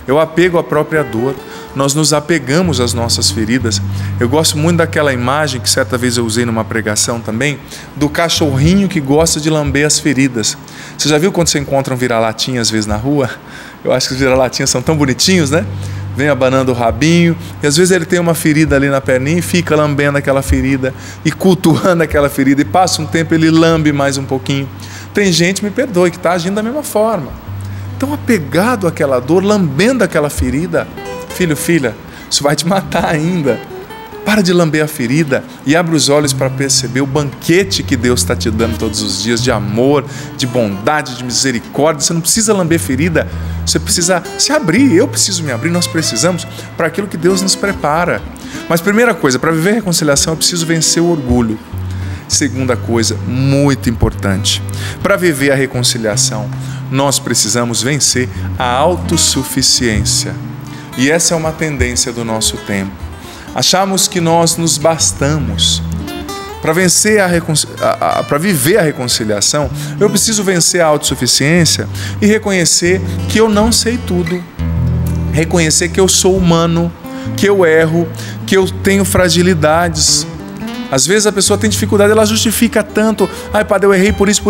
é o apego à própria dor. Nós nos apegamos às nossas feridas. Eu gosto muito daquela imagem que certa vez eu usei numa pregação também, do cachorrinho que gosta de lamber as feridas. Você já viu quando você encontra um vira-latinha às vezes na rua? Eu acho que os vira-latinhas são tão bonitinhos, né? Vem abanando o rabinho, e às vezes ele tem uma ferida ali na perninha e fica lambendo aquela ferida e cultuando aquela ferida, e passa um tempo ele lambe mais um pouquinho. Tem gente, me perdoe, que está agindo da mesma forma. Tão apegado àquela dor, lambendo aquela ferida. Filho, filha, isso vai te matar ainda. Para de lamber a ferida e abre os olhos para perceber o banquete que Deus está te dando todos os dias, de amor, de bondade, de misericórdia. Você não precisa lamber ferida, você precisa se abrir. Eu preciso me abrir, nós precisamos, para aquilo que Deus nos prepara. Mas primeira coisa, para viver a reconciliação, eu preciso vencer o orgulho. Segunda coisa, muito importante, para viver a reconciliação, nós precisamos vencer a autossuficiência. E essa é uma tendência do nosso tempo. Achamos que nós nos bastamos. Para viver a reconciliação, eu preciso vencer a autossuficiência e reconhecer que eu não sei tudo. Reconhecer que eu sou humano, que eu erro, que eu tenho fragilidades. Às vezes a pessoa tem dificuldade, ela justifica tanto. Ai, padre, eu errei por isso.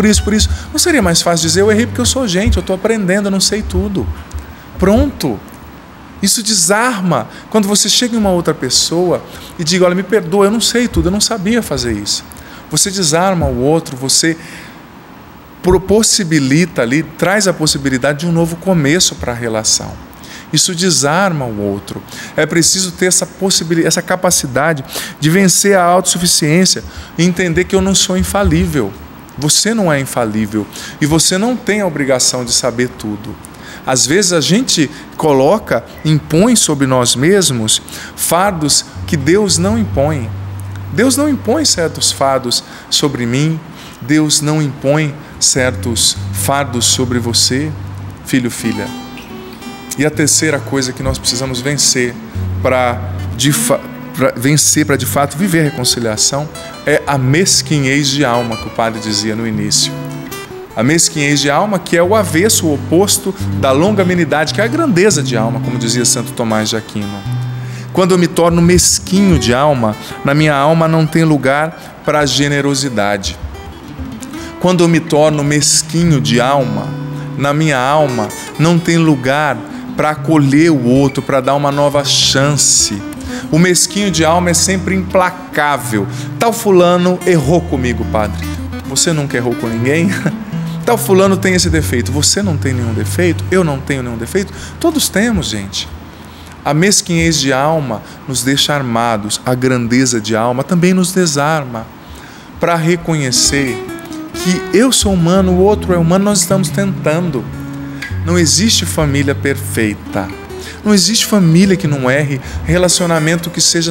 Não seria mais fácil dizer, eu errei porque eu sou gente, eu estou aprendendo, eu não sei tudo. Pronto. Isso desarma. Quando você chega em uma outra pessoa e diga, olha, me perdoa, eu não sei tudo, eu não sabia fazer isso. Você desarma o outro, você possibilita ali, traz a possibilidade de um novo começo para a relação. Isso desarma o outro. É preciso ter essa possibilidade, essa capacidade de vencer a autossuficiência e entender que eu não sou infalível. Você não é infalível e você não tem a obrigação de saber tudo. Às vezes a gente impõe sobre nós mesmos fardos que Deus não impõe. Deus não impõe certos fardos sobre mim, Deus não impõe certos fardos sobre você, filho, filha. E a terceira coisa que nós precisamos vencer para de fato viver a reconciliação é a mesquinhez de alma, que o padre dizia no início. A mesquinhez de alma, que é o avesso, o oposto da longanimidade, que é a grandeza de alma, como dizia Santo Tomás de Aquino. Quando eu me torno mesquinho de alma, na minha alma não tem lugar para a generosidade. Quando eu me torno mesquinho de alma, na minha alma não tem lugar para acolher o outro, para dar uma nova chance. O mesquinho de alma é sempre implacável. Tal fulano errou comigo, padre. Você nunca errou com ninguém? Tal fulano tem esse defeito. Você não tem nenhum defeito? Eu não tenho nenhum defeito? Todos temos, gente. A mesquinhez de alma nos deixa armados, a grandeza de alma também nos desarma. Para reconhecer que eu sou humano, o outro é humano, nós estamos tentando. Não existe família perfeita. Não existe família que não erre, relacionamento que seja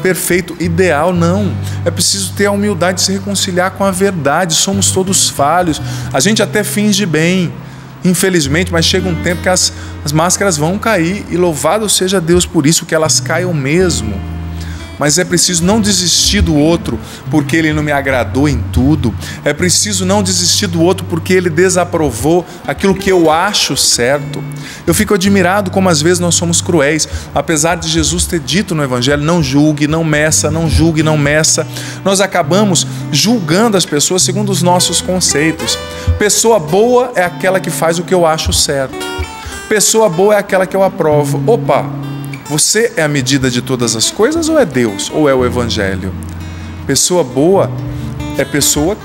perfeito, ideal, não. É preciso ter a humildade de se reconciliar com a verdade. Somos todos falhos. A gente até finge bem, infelizmente, mas chega um tempo que as máscaras vão cair e louvado seja Deus por isso, que elas caiam mesmo. Mas é preciso não desistir do outro porque ele não me agradou em tudo. É preciso não desistir do outro porque ele desaprovou aquilo que eu acho certo. Eu fico admirado como às vezes nós somos cruéis. Apesar de Jesus ter dito no Evangelho, não julgue, não meça, não julgue, não meça, nós acabamos julgando as pessoas segundo os nossos conceitos. Pessoa boa é aquela que faz o que eu acho certo. Pessoa boa é aquela que eu aprovo. Opa! Você é a medida de todas as coisas ou é Deus? Ou é o Evangelho? Pessoa boa é pessoa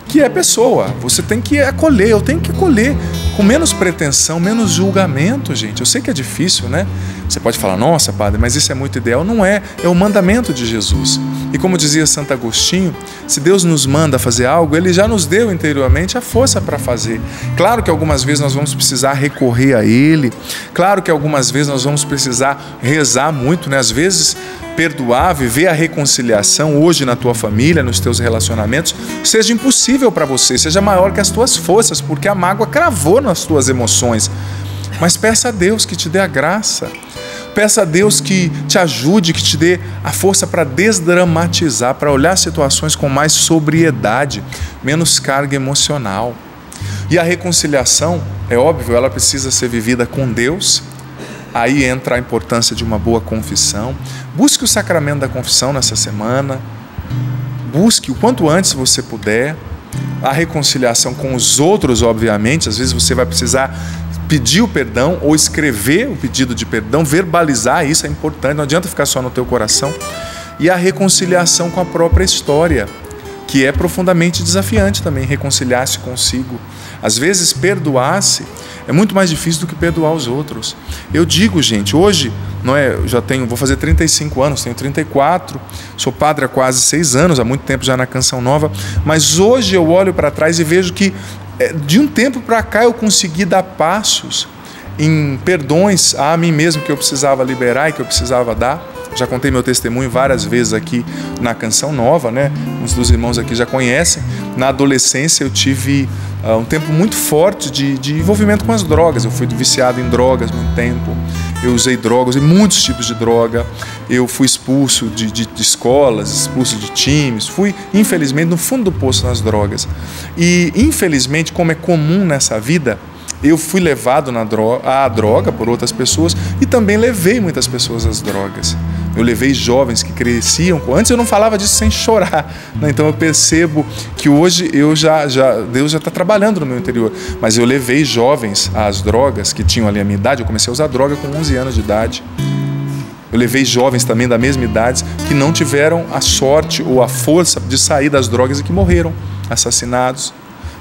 que é pessoa. Você tem que acolher, eu tenho que acolher com menos pretensão, menos julgamento, gente. Eu sei que é difícil, né? Você pode falar, nossa, padre, mas isso é muito ideal. Não é, é o mandamento de Jesus. E como dizia Santo Agostinho, se Deus nos manda fazer algo, Ele já nos deu interiormente a força para fazer. Claro que algumas vezes nós vamos precisar recorrer a Ele. Claro que algumas vezes nós vamos precisar rezar muito, né? Às vezes perdoar, viver a reconciliação hoje na tua família, nos teus relacionamentos, seja impossível para você, seja maior que as tuas forças, porque a mágoa cravou nas tuas emoções. Mas peça a Deus que te dê a graça. Peça a Deus que te ajude, que te dê a força para desdramatizar, para olhar situações com mais sobriedade, menos carga emocional. E a reconciliação, é óbvio, ela precisa ser vivida com Deus. Aí entra a importância de uma boa confissão. Busque o sacramento da confissão nessa semana. Busque o quanto antes você puder. A reconciliação com os outros, obviamente. Às vezes você vai precisar pedir o perdão ou escrever o pedido de perdão, verbalizar isso, é importante, não adianta ficar só no teu coração. E a reconciliação com a própria história, que é profundamente desafiante também, reconciliar-se consigo. Às vezes perdoar-se é muito mais difícil do que perdoar os outros. Eu digo, gente, hoje, não é, eu já vou fazer 35 anos, tenho 34, sou padre há quase 6 anos, há muito tempo já na Canção Nova, mas hoje eu olho para trás e vejo que de um tempo para cá eu consegui dar passos em perdões a mim mesmo que eu precisava liberar e que eu precisava dar. Já contei meu testemunho várias vezes aqui na Canção Nova, né? Uns dos irmãos aqui já conhecem. Na adolescência eu tive um tempo muito forte de envolvimento com as drogas. Eu fui viciado em drogas muito tempo. Eu usei drogas, muitos tipos de droga. Eu fui expulso de escolas, expulso de times. Fui, infelizmente, no fundo do poço nas drogas. E, infelizmente, como é comum nessa vida, eu fui levado à droga por outras pessoas e também levei muitas pessoas às drogas. Eu levei jovens que cresciam. Antes eu não falava disso sem chorar, né? Então eu percebo que hoje Deus já está trabalhando no meu interior. Mas eu levei jovens às drogas que tinham ali a minha idade. Eu comecei a usar droga com 11 anos de idade. Eu levei jovens também da mesma idade que não tiveram a sorte ou a força de sair das drogas e que morreram assassinados,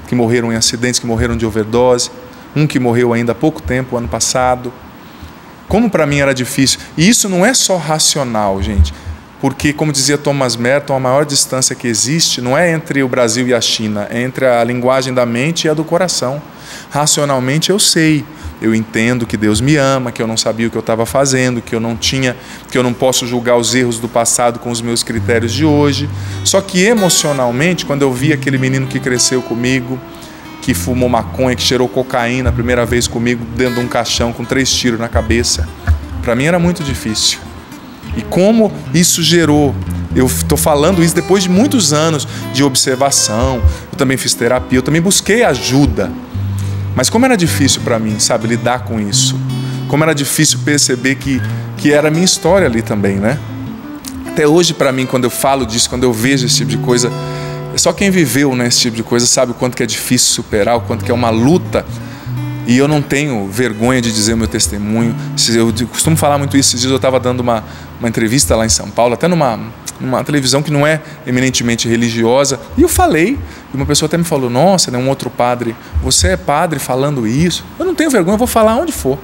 que morreram em acidentes, que morreram de overdose. Um que morreu ainda há pouco tempo, ano passado. Como para mim era difícil. E isso não é só racional, gente. Porque, como dizia Thomas Merton, a maior distância que existe não é entre o Brasil e a China, é entre a linguagem da mente e a do coração. Racionalmente eu sei, eu entendo que Deus me ama, que eu não sabia o que eu estava fazendo, que eu não posso julgar os erros do passado com os meus critérios de hoje. Só que emocionalmente, quando eu vi aquele menino que cresceu comigo, que fumou maconha, que cheirou cocaína a primeira vez comigo dentro de um caixão com 3 tiros na cabeça, para mim era muito difícil. E como isso gerou, eu estou falando isso depois de muitos anos de observação, eu também fiz terapia, eu também busquei ajuda, mas como era difícil para mim, sabe, lidar com isso, como era difícil perceber que era a minha história ali também, né? Até hoje para mim, quando eu falo disso, quando eu vejo esse tipo de coisa, só quem viveu, né, esse tipo de coisa sabe o quanto que é difícil superar, o quanto que é uma luta. E eu não tenho vergonha de dizer o meu testemunho. Eu costumo falar muito isso. Esses dias eu estava dando uma entrevista lá em São Paulo, até numa televisão que não é eminentemente religiosa. E eu falei, e uma pessoa até me falou, nossa, né, um outro padre, você é padre falando isso? Eu não tenho vergonha, eu vou falar onde for.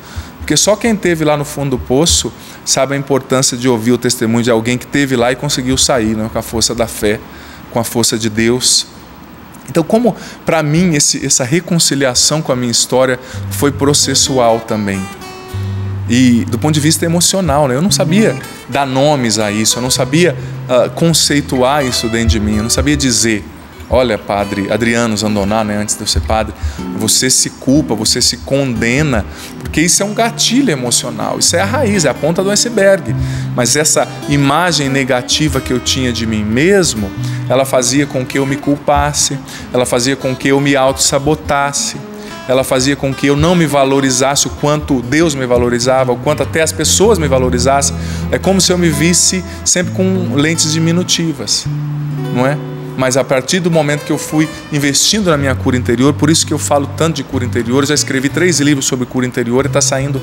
Porque só quem esteve lá no fundo do poço sabe a importância de ouvir o testemunho de alguém que esteve lá e conseguiu sair, né? Com a força da fé, com a força de Deus. Então, como para mim essa reconciliação com a minha história foi processual também. E do ponto de vista emocional, né? Eu não sabia dar nomes a isso, eu não sabia conceituar isso dentro de mim, eu não sabia dizer: olha, padre Adriano Zandoná, né, antes de eu ser padre, você se culpa, você se condena, porque isso é um gatilho emocional, isso é a raiz, é a ponta do iceberg. Mas essa imagem negativa que eu tinha de mim mesmo, ela fazia com que eu me culpasse, ela fazia com que eu me auto-sabotasse, ela fazia com que eu não me valorizasse o quanto Deus me valorizava, o quanto até as pessoas me valorizassem. É como se eu me visse sempre com lentes diminutivas, não é? Mas a partir do momento que eu fui investindo na minha cura interior, por isso que eu falo tanto de cura interior, eu já escrevi 3 livros sobre cura interior e está saindo,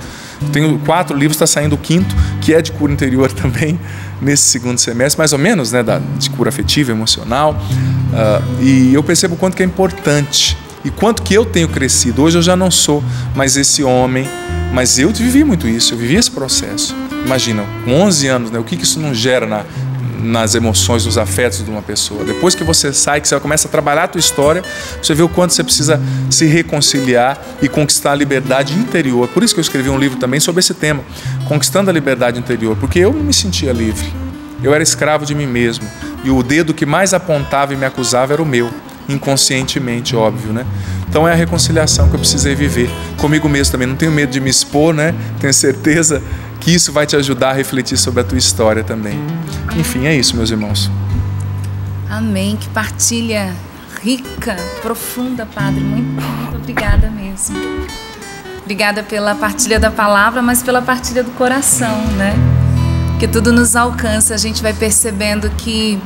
tenho 4 livros, está saindo o 5º, que é de cura interior também, nesse 2º semestre, mais ou menos, né, de cura afetiva, emocional, e eu percebo o quanto que é importante e quanto que eu tenho crescido. Hoje eu já não sou mais esse homem, mas eu vivi muito isso, eu vivi esse processo. Imagina, com 11 anos, né, o que isso não gera nas emoções, nos afetos de uma pessoa. Depois que você sai, que você começa a trabalhar a tua história, você vê o quanto você precisa se reconciliar e conquistar a liberdade interior. Por isso que eu escrevi um livro também sobre esse tema, Conquistando a Liberdade Interior, porque eu não me sentia livre. Eu era escravo de mim mesmo. E o dedo que mais apontava e me acusava era o meu, inconscientemente, óbvio, né? Então é a reconciliação que eu precisei viver comigo mesmo também. Não tenho medo de me expor, né? Tenho certeza que isso vai te ajudar a refletir sobre a tua história também. Enfim, é isso, meus irmãos. Amém. Que partilha rica, profunda, Padre. Muito obrigada mesmo. Obrigada pela partilha da palavra, mas pela partilha do coração, né? Que tudo nos alcança, a gente vai percebendo que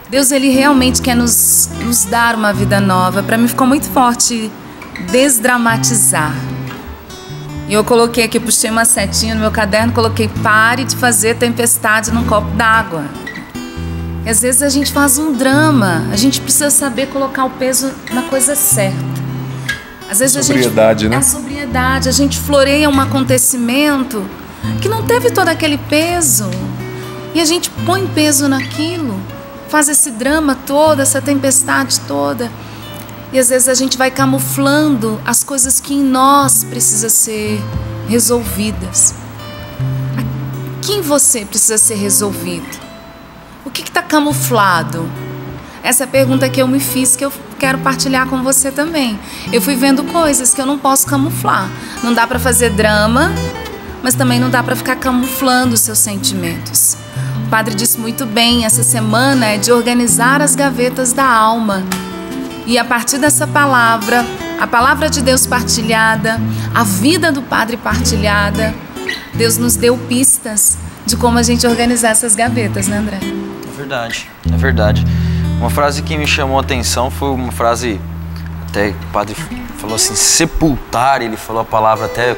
Deus, Ele realmente quer nos dar uma vida nova. Para mim ficou muito forte desdramatizar. E eu coloquei aqui, puxei uma setinha no meu caderno, coloquei: pare de fazer tempestade num copo d'água. E às vezes a gente faz um drama, a gente precisa saber colocar o peso na coisa certa. Às vezes sobriedade, né? A sobriedade, a gente floreia um acontecimento que não teve todo aquele peso. E a gente põe peso naquilo, faz esse drama todo, essa tempestade toda. E às vezes a gente vai camuflando as coisas que em nós precisam ser resolvidas. Aqui em você precisa ser resolvido. O que está camuflado? Essa é a pergunta que eu me fiz, que eu quero partilhar com você também. Eu fui vendo coisas que eu não posso camuflar. Não dá para fazer drama, mas também não dá para ficar camuflando os seus sentimentos. O padre disse muito bem, essa semana é de organizar as gavetas da alma. E a partir dessa palavra, a palavra de Deus partilhada, a vida do Padre partilhada, Deus nos deu pistas de como a gente organizar essas gavetas, né, André? É verdade, é verdade. Uma frase que me chamou a atenção foi uma frase, até o Padre falou assim, sepultar, ele falou a palavra até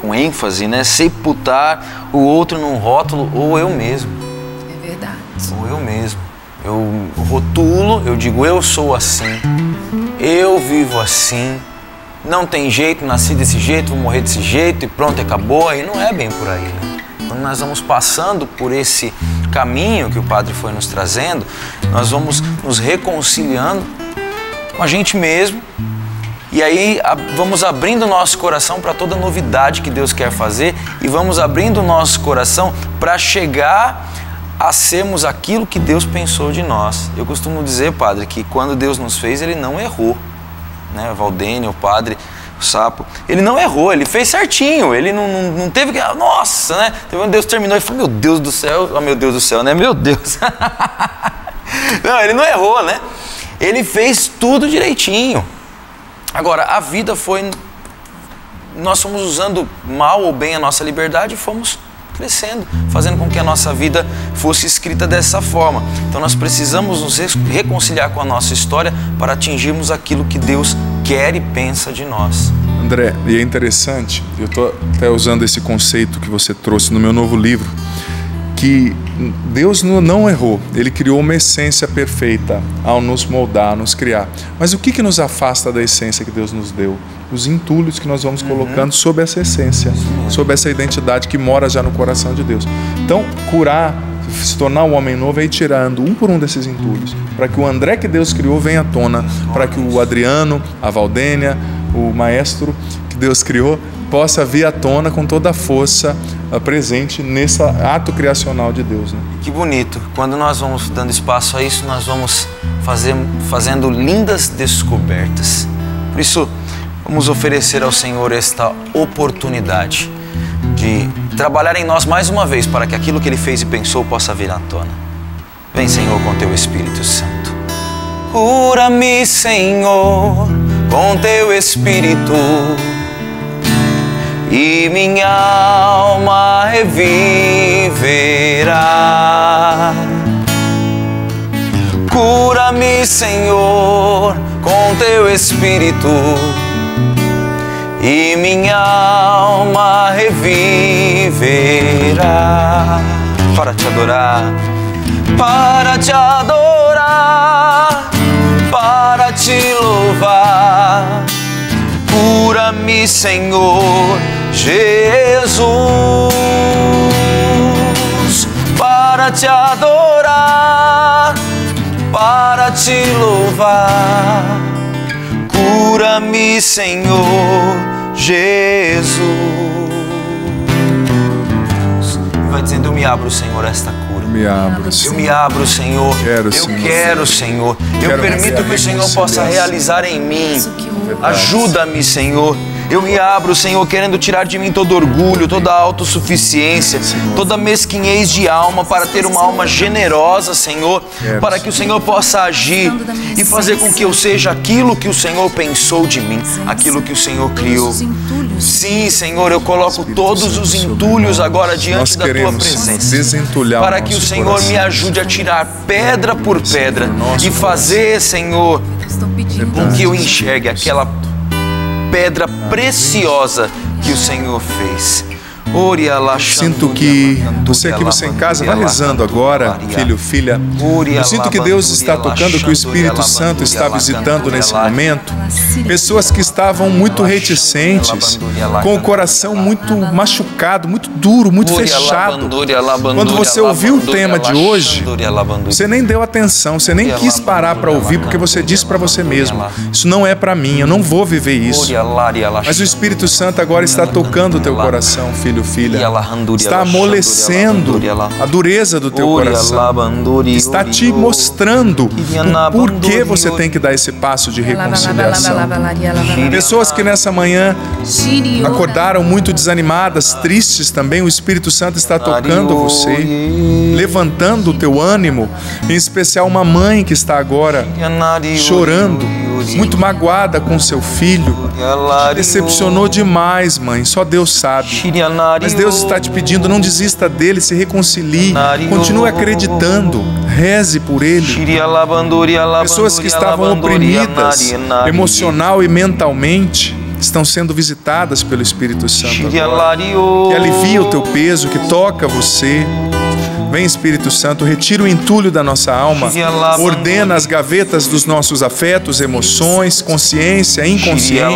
com ênfase, né? Sepultar o outro num rótulo ou eu mesmo. É verdade. Ou eu mesmo. Eu rotulo, eu digo, eu sou assim, eu vivo assim, não tem jeito, nasci desse jeito, vou morrer desse jeito e pronto, acabou. E não é bem por aí, né? Quando nós vamos passando por esse caminho que o Padre foi nos trazendo, nós vamos nos reconciliando com a gente mesmo. E aí vamos abrindo o nosso coração para toda novidade que Deus quer fazer e vamos abrindo o nosso coração para chegar a sermos aquilo que Deus pensou de nós. Eu costumo dizer, Padre, que quando Deus nos fez, Ele não errou, né? O Valdênio, o Padre, o Sapo, Ele não errou, Ele fez certinho, Ele não teve que... Nossa, né? Deus terminou e falou, meu Deus do céu, oh, meu Deus do céu, né? Meu Deus. Não, Ele não errou, né? Ele fez tudo direitinho. Agora, a vida foi... Nós fomos usando mal ou bem a nossa liberdade e fomos crescendo, fazendo com que a nossa vida fosse escrita dessa forma. Então nós precisamos nos reconciliar com a nossa história para atingirmos aquilo que Deus quer e pensa de nós. André, e é interessante, eu estou até usando esse conceito que você trouxe no meu novo livro, que Deus não errou, Ele criou uma essência perfeita ao nos moldar, nos criar. Mas o que nos afasta da essência que Deus nos deu? Os entulhos que nós vamos colocando sob essa essência, sob essa identidade que mora já no coração de Deus. Então, curar, se tornar um homem novo é ir tirando um por um desses entulhos, para que o André que Deus criou venha à tona, para que o Adriano, a Valdênia, o maestro que Deus criou, possa vir à tona com toda a força presente nesse ato criacional de Deus, né? Que bonito. Quando nós vamos dando espaço a isso, nós vamos fazendo lindas descobertas. Por isso, vamos oferecer ao Senhor esta oportunidade de trabalhar em nós mais uma vez para que aquilo que Ele fez e pensou possa vir à tona. Vem, Senhor, com Teu Espírito Santo. Cura-me, Senhor, com Teu Espírito, e minha alma reviverá. Cura-me, Senhor, com Teu Espírito, e minha alma reviverá. Para te adorar, para te adorar, para te louvar. Cura-me, Senhor Jesus, para te adorar, para te louvar. Cura-me, Senhor Jesus. Vai dizendo: eu me abro, Senhor, a esta cura. Me abro, eu me abro, Senhor. Quero, Quero, Senhor. Eu permito que o Senhor possa realizar em mim. Ajuda-me, Senhor. Eu me abro, Senhor, querendo tirar de mim todo orgulho, toda autossuficiência, toda mesquinhez de alma, para ter uma alma generosa, Senhor, para que o Senhor possa agir e fazer com que eu seja aquilo que o Senhor pensou de mim, aquilo que o Senhor criou. Sim, Senhor, eu coloco todos os entulhos agora diante da Tua presença, para que o Senhor me ajude a tirar pedra por pedra e fazer, Senhor, com que eu enxergue aquela pedra preciosa que o Senhor fez. Sinto que você aqui, você em casa, vai rezando agora, filho, filha. Eu sinto que Deus está tocando, que o Espírito Santo está visitando nesse momento pessoas que estavam muito reticentes, com o coração muito machucado, muito duro, muito fechado. Quando você ouviu o tema de hoje, você nem deu atenção, você nem quis parar para ouvir, porque você disse para você mesmo: isso não é para mim, eu não vou viver isso. Mas o Espírito Santo agora está tocando o teu coração, filho, filha, está amolecendo a dureza do teu coração, está te mostrando o porquê você tem que dar esse passo de reconciliação. Pessoas que nessa manhã acordaram muito desanimadas, tristes também, o Espírito Santo está tocando você, levantando o teu ânimo, em especial uma mãe que está agora chorando, muito magoada com seu filho, decepcionou demais, mãe, só Deus sabe. Mas Deus está te pedindo: não desista dele, se reconcilie, continue acreditando, reze por ele. Pessoas que estavam oprimidas emocional e mentalmente estão sendo visitadas pelo Espírito Santo agora, que alivia o teu peso, que toca você. Vem, Espírito Santo, retira o entulho da nossa alma, ordena as gavetas dos nossos afetos, emoções, consciência, inconsciente.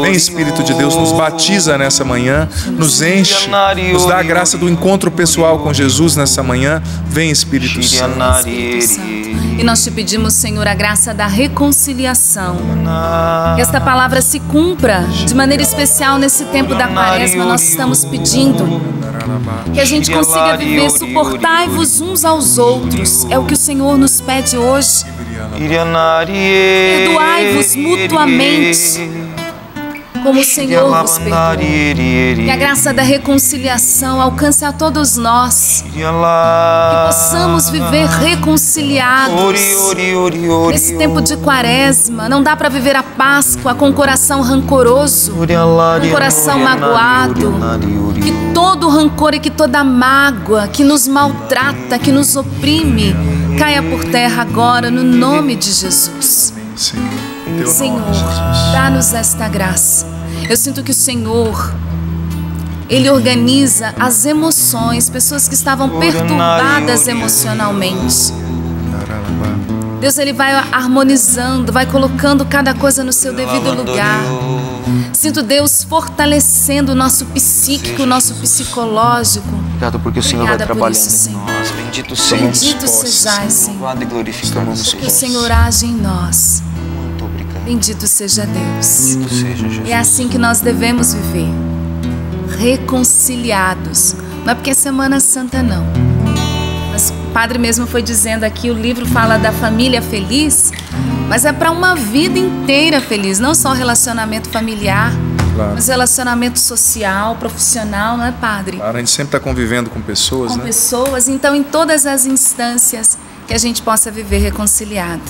Vem, Espírito de Deus, nos batiza nessa manhã, nos enche, nos dá a graça do encontro pessoal com Jesus nessa manhã. Vem, Espírito Santo. E nós te pedimos, Senhor, a graça da reconciliação. Que esta palavra se cumpra de maneira especial nesse tempo da Quaresma. Nós estamos pedindo que a gente consiga viver: suportai-vos uns aos outros. É o que o Senhor nos pede hoje. Perdoai-vos mutuamente, como o Senhor vos perdoou. Que a graça da reconciliação alcance a todos nós, que possamos viver reconciliados nesse tempo de Quaresma. Não dá para viver a Páscoa com o coração rancoroso, com o coração magoado. Que todo rancor e que toda mágoa que nos maltrata, que nos oprime, caia por terra agora, no nome de Jesus. Senhor, dá-nos esta graça. Eu sinto que o Senhor Ele organiza as emoções, pessoas que estavam perturbadas emocionalmente. Deus, Ele vai harmonizando, vai colocando cada coisa no seu devido lugar. Sinto Deus fortalecendo o nosso psíquico, o nosso psicológico. Obrigado porque o Senhor vai trabalhando em nós. Bendito seja. Bendito sejais, Senhor. Louvado e glorificado seja. Que o Senhor age em nós. Muito obrigado. Bendito seja Deus. Bendito seja Jesus. É assim que nós devemos viver. Reconciliados. Não é porque é Semana Santa, não. Mas o Padre mesmo foi dizendo aqui, o livro fala da família feliz, mas é para uma vida inteira feliz, não só relacionamento familiar, claro, mas relacionamento social, profissional, não é, Padre? Claro, a gente sempre está convivendo com pessoas, com pessoas, então em todas as instâncias que a gente possa viver reconciliado.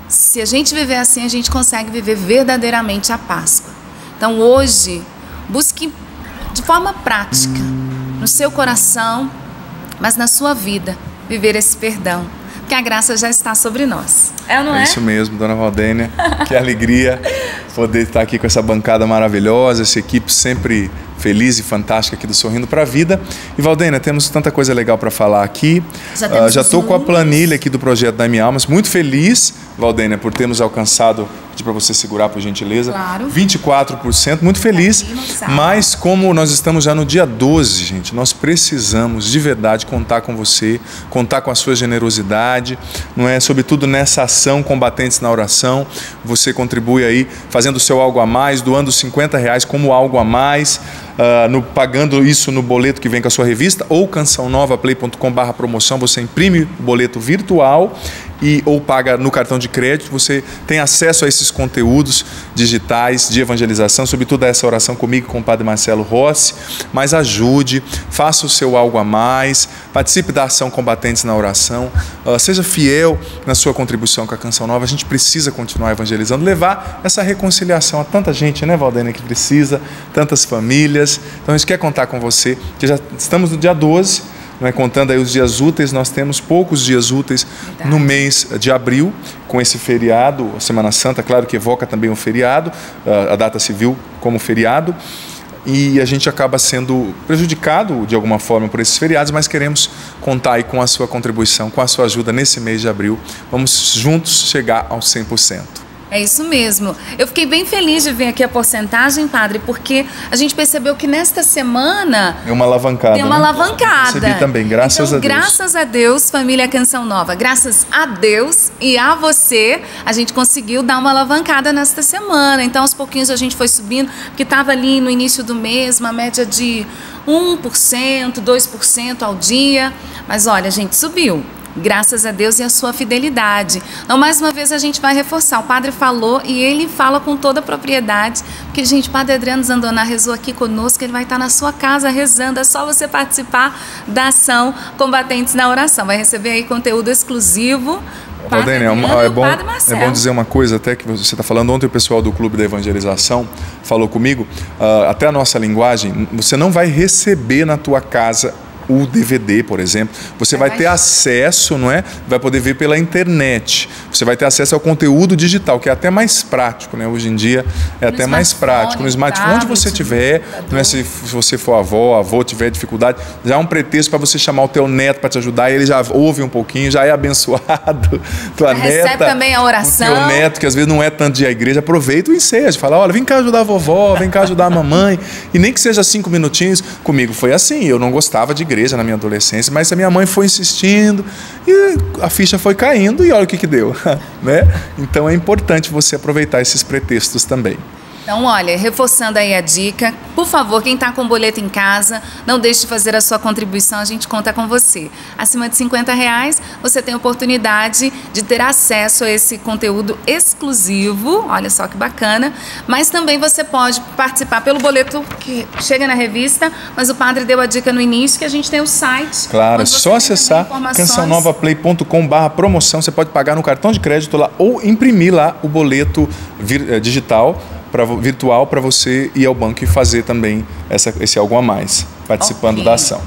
Se a gente viver assim, a gente consegue viver verdadeiramente a Páscoa. Então hoje, busque de forma prática, no seu coração, mas na sua vida, viver esse perdão, porque a graça já está sobre nós. É ou não é? É isso mesmo, Dona Valdênia. Que alegria poder estar aqui com essa bancada maravilhosa, essa equipe sempre feliz e fantástica aqui do Sorrindo para a Vida. E Valdênia, temos tanta coisa legal para falar aqui. Já estou com a planilha aqui do projeto Dai-me Almas. Muito feliz, Valdênia, por termos alcançado, pedir para você segurar, por gentileza, claro, 24%. Muito feliz, mas como nós estamos já no dia 12, gente, nós precisamos de verdade contar com você, contar com a sua generosidade, não é? Sobretudo nessa ação Combatentes na Oração. Você contribui aí, fazendo o seu algo a mais, doando R$50 como algo a mais, pagando isso no boleto que vem com a sua revista, ou cançãonovaplay.com/promoção, você imprime o boleto virtual ou paga no cartão de crédito. Você tem acesso a esses conteúdos digitais de evangelização, sobretudo a essa oração comigo, com o Padre Marcelo Rossi. Mas ajude, faça o seu algo a mais, participe da ação Combatentes na Oração, seja fiel na sua contribuição com a Canção Nova. A gente precisa continuar evangelizando, levar essa reconciliação a tanta gente, né, Valdênia, que precisa, tantas famílias. Então a gente quer contar com você, que já estamos no dia 12, contando aí os dias úteis. Nós temos poucos dias úteis no mês de abril, com esse feriado, a Semana Santa, claro que evoca também um feriado, a data civil como feriado, e a gente acaba sendo prejudicado de alguma forma por esses feriados, mas queremos contar aí com a sua contribuição, com a sua ajuda nesse mês de abril. Vamos juntos chegar aos 100%. É isso mesmo. Eu fiquei bem feliz de ver aqui a porcentagem, Padre, porque a gente percebeu que nesta semana... É uma alavancada. Tem uma alavancada. Recebi também, graças a Deus. Graças a Deus, família Canção Nova. Graças a Deus e a você, a gente conseguiu dar uma alavancada nesta semana. Então, aos pouquinhos a gente foi subindo, porque estava ali no início do mês, uma média de 1%, 2% ao dia. Mas olha, a gente subiu. Graças a Deus e a sua fidelidade. Então, mais uma vez, a gente vai reforçar. O Padre falou e ele fala com toda a propriedade, porque, gente, o Padre Adriano Zandoná rezou aqui conosco, ele vai estar na sua casa rezando. É só você participar da ação Combatentes na Oração. Vai receber aí conteúdo exclusivo. Valdênia, é bom dizer uma coisa até que você está falando. Ontem o pessoal do Clube da Evangelização falou comigo, até a nossa linguagem, você não vai receber na tua casa o DVD, por exemplo. Você vai ter acesso, não é? Vai poder ver pela internet. Você vai ter acesso ao conteúdo digital, que é até mais prático, né? Hoje em dia é até mais prático. No smartphone, onde você tiver, não é? Se você for avô, tiver dificuldade, já é um pretexto para você chamar o teu neto para te ajudar, e ele já ouve um pouquinho, já é abençoado. Tua neta, recebe também a oração. O teu neto, que às vezes não é tanto de igreja, aproveita o ensejo. Fala, olha, vem cá ajudar a vovó, vem cá ajudar a mamãe. E nem que seja 5 minutinhos. Comigo foi assim, eu não gostava de igreja na minha adolescência, mas a minha mãe foi insistindo e a ficha foi caindo e olha o que deu, né? Então é importante você aproveitar esses pretextos também. Então, olha, reforçando aí a dica, por favor, quem está com boleto em casa, não deixe de fazer a sua contribuição, a gente conta com você. Acima de R$50, você tem a oportunidade de ter acesso a esse conteúdo exclusivo, olha só que bacana, mas também você pode participar pelo boleto que chega na revista, mas o Padre deu a dica no início que a gente tem o site. Claro, é só acessar cançãonovaplay.com/promoção, você pode pagar no cartão de crédito lá ou imprimir lá o boleto digital, virtual, para você ir ao banco e fazer também esse algo a mais, participando da ação.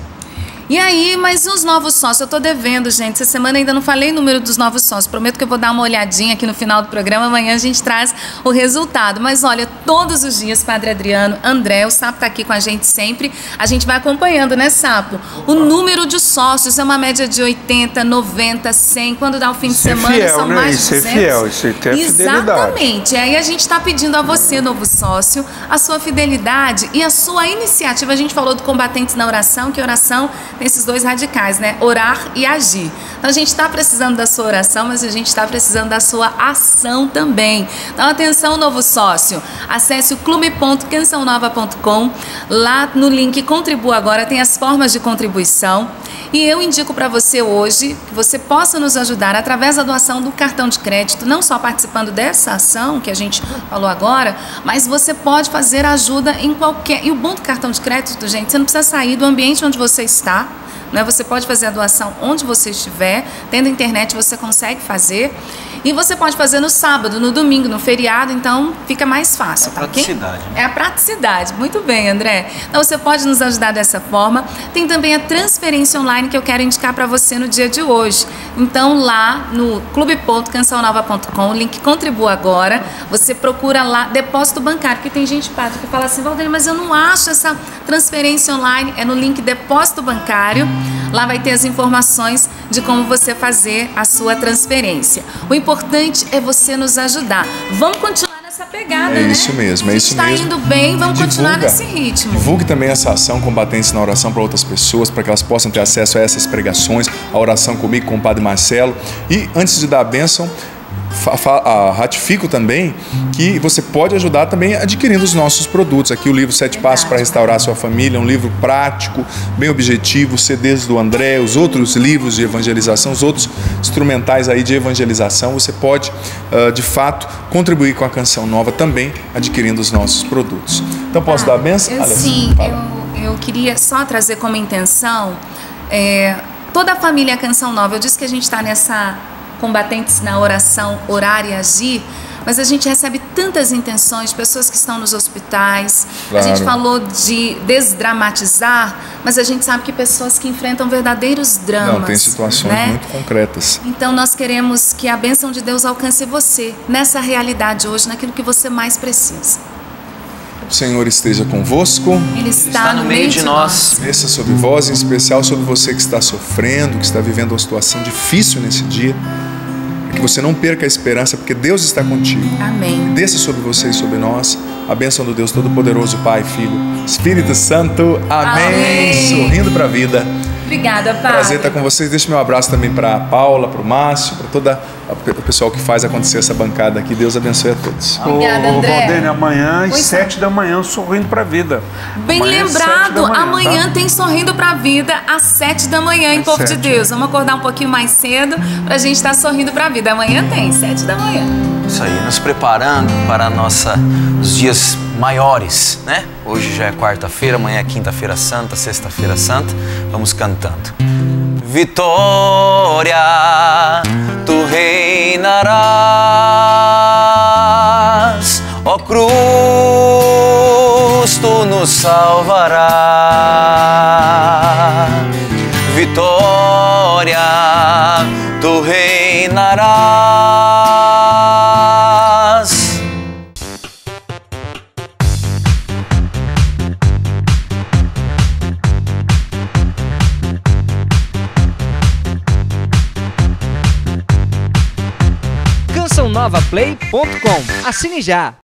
E aí, mas os novos sócios? Eu tô devendo, gente. Essa semana ainda não falei o número dos novos sócios. Prometo que eu vou dar uma olhadinha aqui no final do programa. Amanhã a gente traz o resultado. Mas olha, todos os dias, Padre Adriano, André, o Sapo tá aqui com a gente sempre. A gente vai acompanhando, né, Sapo? O número de sócios é uma média de 80, 90, 100. Quando dá o fim de semana, fiel, são né? mais de 200. Isso é fiel, isso aí tem a fidelidade. Exatamente. Aí a gente está pedindo a você, novo sócio, a sua fidelidade e a sua iniciativa. A gente falou do Combatentes na Oração, que oração tem esses dois radicais, né? Orar e agir. Então a gente está precisando da sua oração, mas a gente está precisando da sua ação também. Então atenção, novo sócio. Acesse o clube.cançãonova.com. Lá no link Contribua Agora tem as formas de contribuição. E eu indico para você hoje que você possa nos ajudar através da doação do cartão de crédito, não só participando dessa ação que a gente falou agora, mas você pode fazer ajuda em qualquer... E o bom do cartão de crédito, gente, você não precisa sair do ambiente onde você está, né? Você pode fazer a doação onde você estiver, tendo internet você consegue fazer. E você pode fazer no sábado, no domingo, no feriado, então fica mais fácil. É a praticidade. Né? É a praticidade. Muito bem, André. Então você pode nos ajudar dessa forma. Tem também a transferência online que eu quero indicar para você no dia de hoje. Então lá no clube.cançãonova.com, o link Contribua Agora, você procura lá depósito bancário, porque tem gente, Padre, que fala assim, Valdir, mas eu não acho essa transferência online. É no link depósito bancário. Lá vai ter as informações de como você fazer a sua transferência. O importante é você nos ajudar. Vamos continuar nessa pegada, né? É isso mesmo, é isso mesmo. Está indo bem, vamos continuar nesse ritmo. Divulgue também essa ação Combatentes na Oração para outras pessoas, para que elas possam ter acesso a essas pregações, a oração comigo, com o Padre Marcelo. E antes de dar a bênção, ratifico também que você pode ajudar também adquirindo os nossos produtos. Aqui o livro 7 Passos para Restaurar a Sua Família, um livro prático, bem objetivo, CDs do André, os outros livros de evangelização, os outros instrumentais aí de evangelização. Você pode, de fato, contribuir com a Canção Nova também adquirindo os nossos produtos. Então posso dar a benção? Sim, eu queria só trazer como intenção toda a família Canção Nova. Eu disse que a gente está nessa Combatentes na Oração, Orar e Agir, mas a gente recebe tantas intenções, pessoas que estão nos hospitais. Claro. A gente falou de desdramatizar, mas a gente sabe que pessoas que enfrentam verdadeiros dramas. Não, tem situações, né, muito concretas. Então nós queremos que a bênção de Deus alcance você nessa realidade hoje, naquilo que você mais precisa. O Senhor esteja convosco. Ele está no meio de nós. Desça sobre vós, em especial sobre você que está sofrendo, que está vivendo uma situação difícil nesse dia. Que você não perca a esperança, porque Deus está contigo. Amém. Desça sobre você e sobre nós a bênção do Deus Todo-Poderoso, Pai, Filho, Espírito Santo. Amém. Amém. Sorrindo para a vida. Obrigada, Padre. Prazer estar com vocês. Deixa meu abraço também para a Paula, para o Márcio, para todo o pessoal que faz acontecer essa bancada aqui. Deus abençoe a todos. Obrigada, André. Valdênia, amanhã às 7 da manhã, Sorrindo para a Vida. Bem amanhã, lembrado, amanhã tá? Tem Sorrindo para a Vida às 7 da manhã, em Povo de Deus. Vamos acordar um pouquinho mais cedo para a gente estar sorrindo para a vida. Amanhã tem, 7 da manhã. Isso aí, nos preparando para os dias maiores, né? Hoje já é quarta-feira, amanhã é quinta-feira santa, sexta-feira santa. Vamos cantando. Vitória, tu reinarás, ó cruz, tu nos salvarás. Vitória, tu reinarás. CançãoNovaPlay.com. Assine já!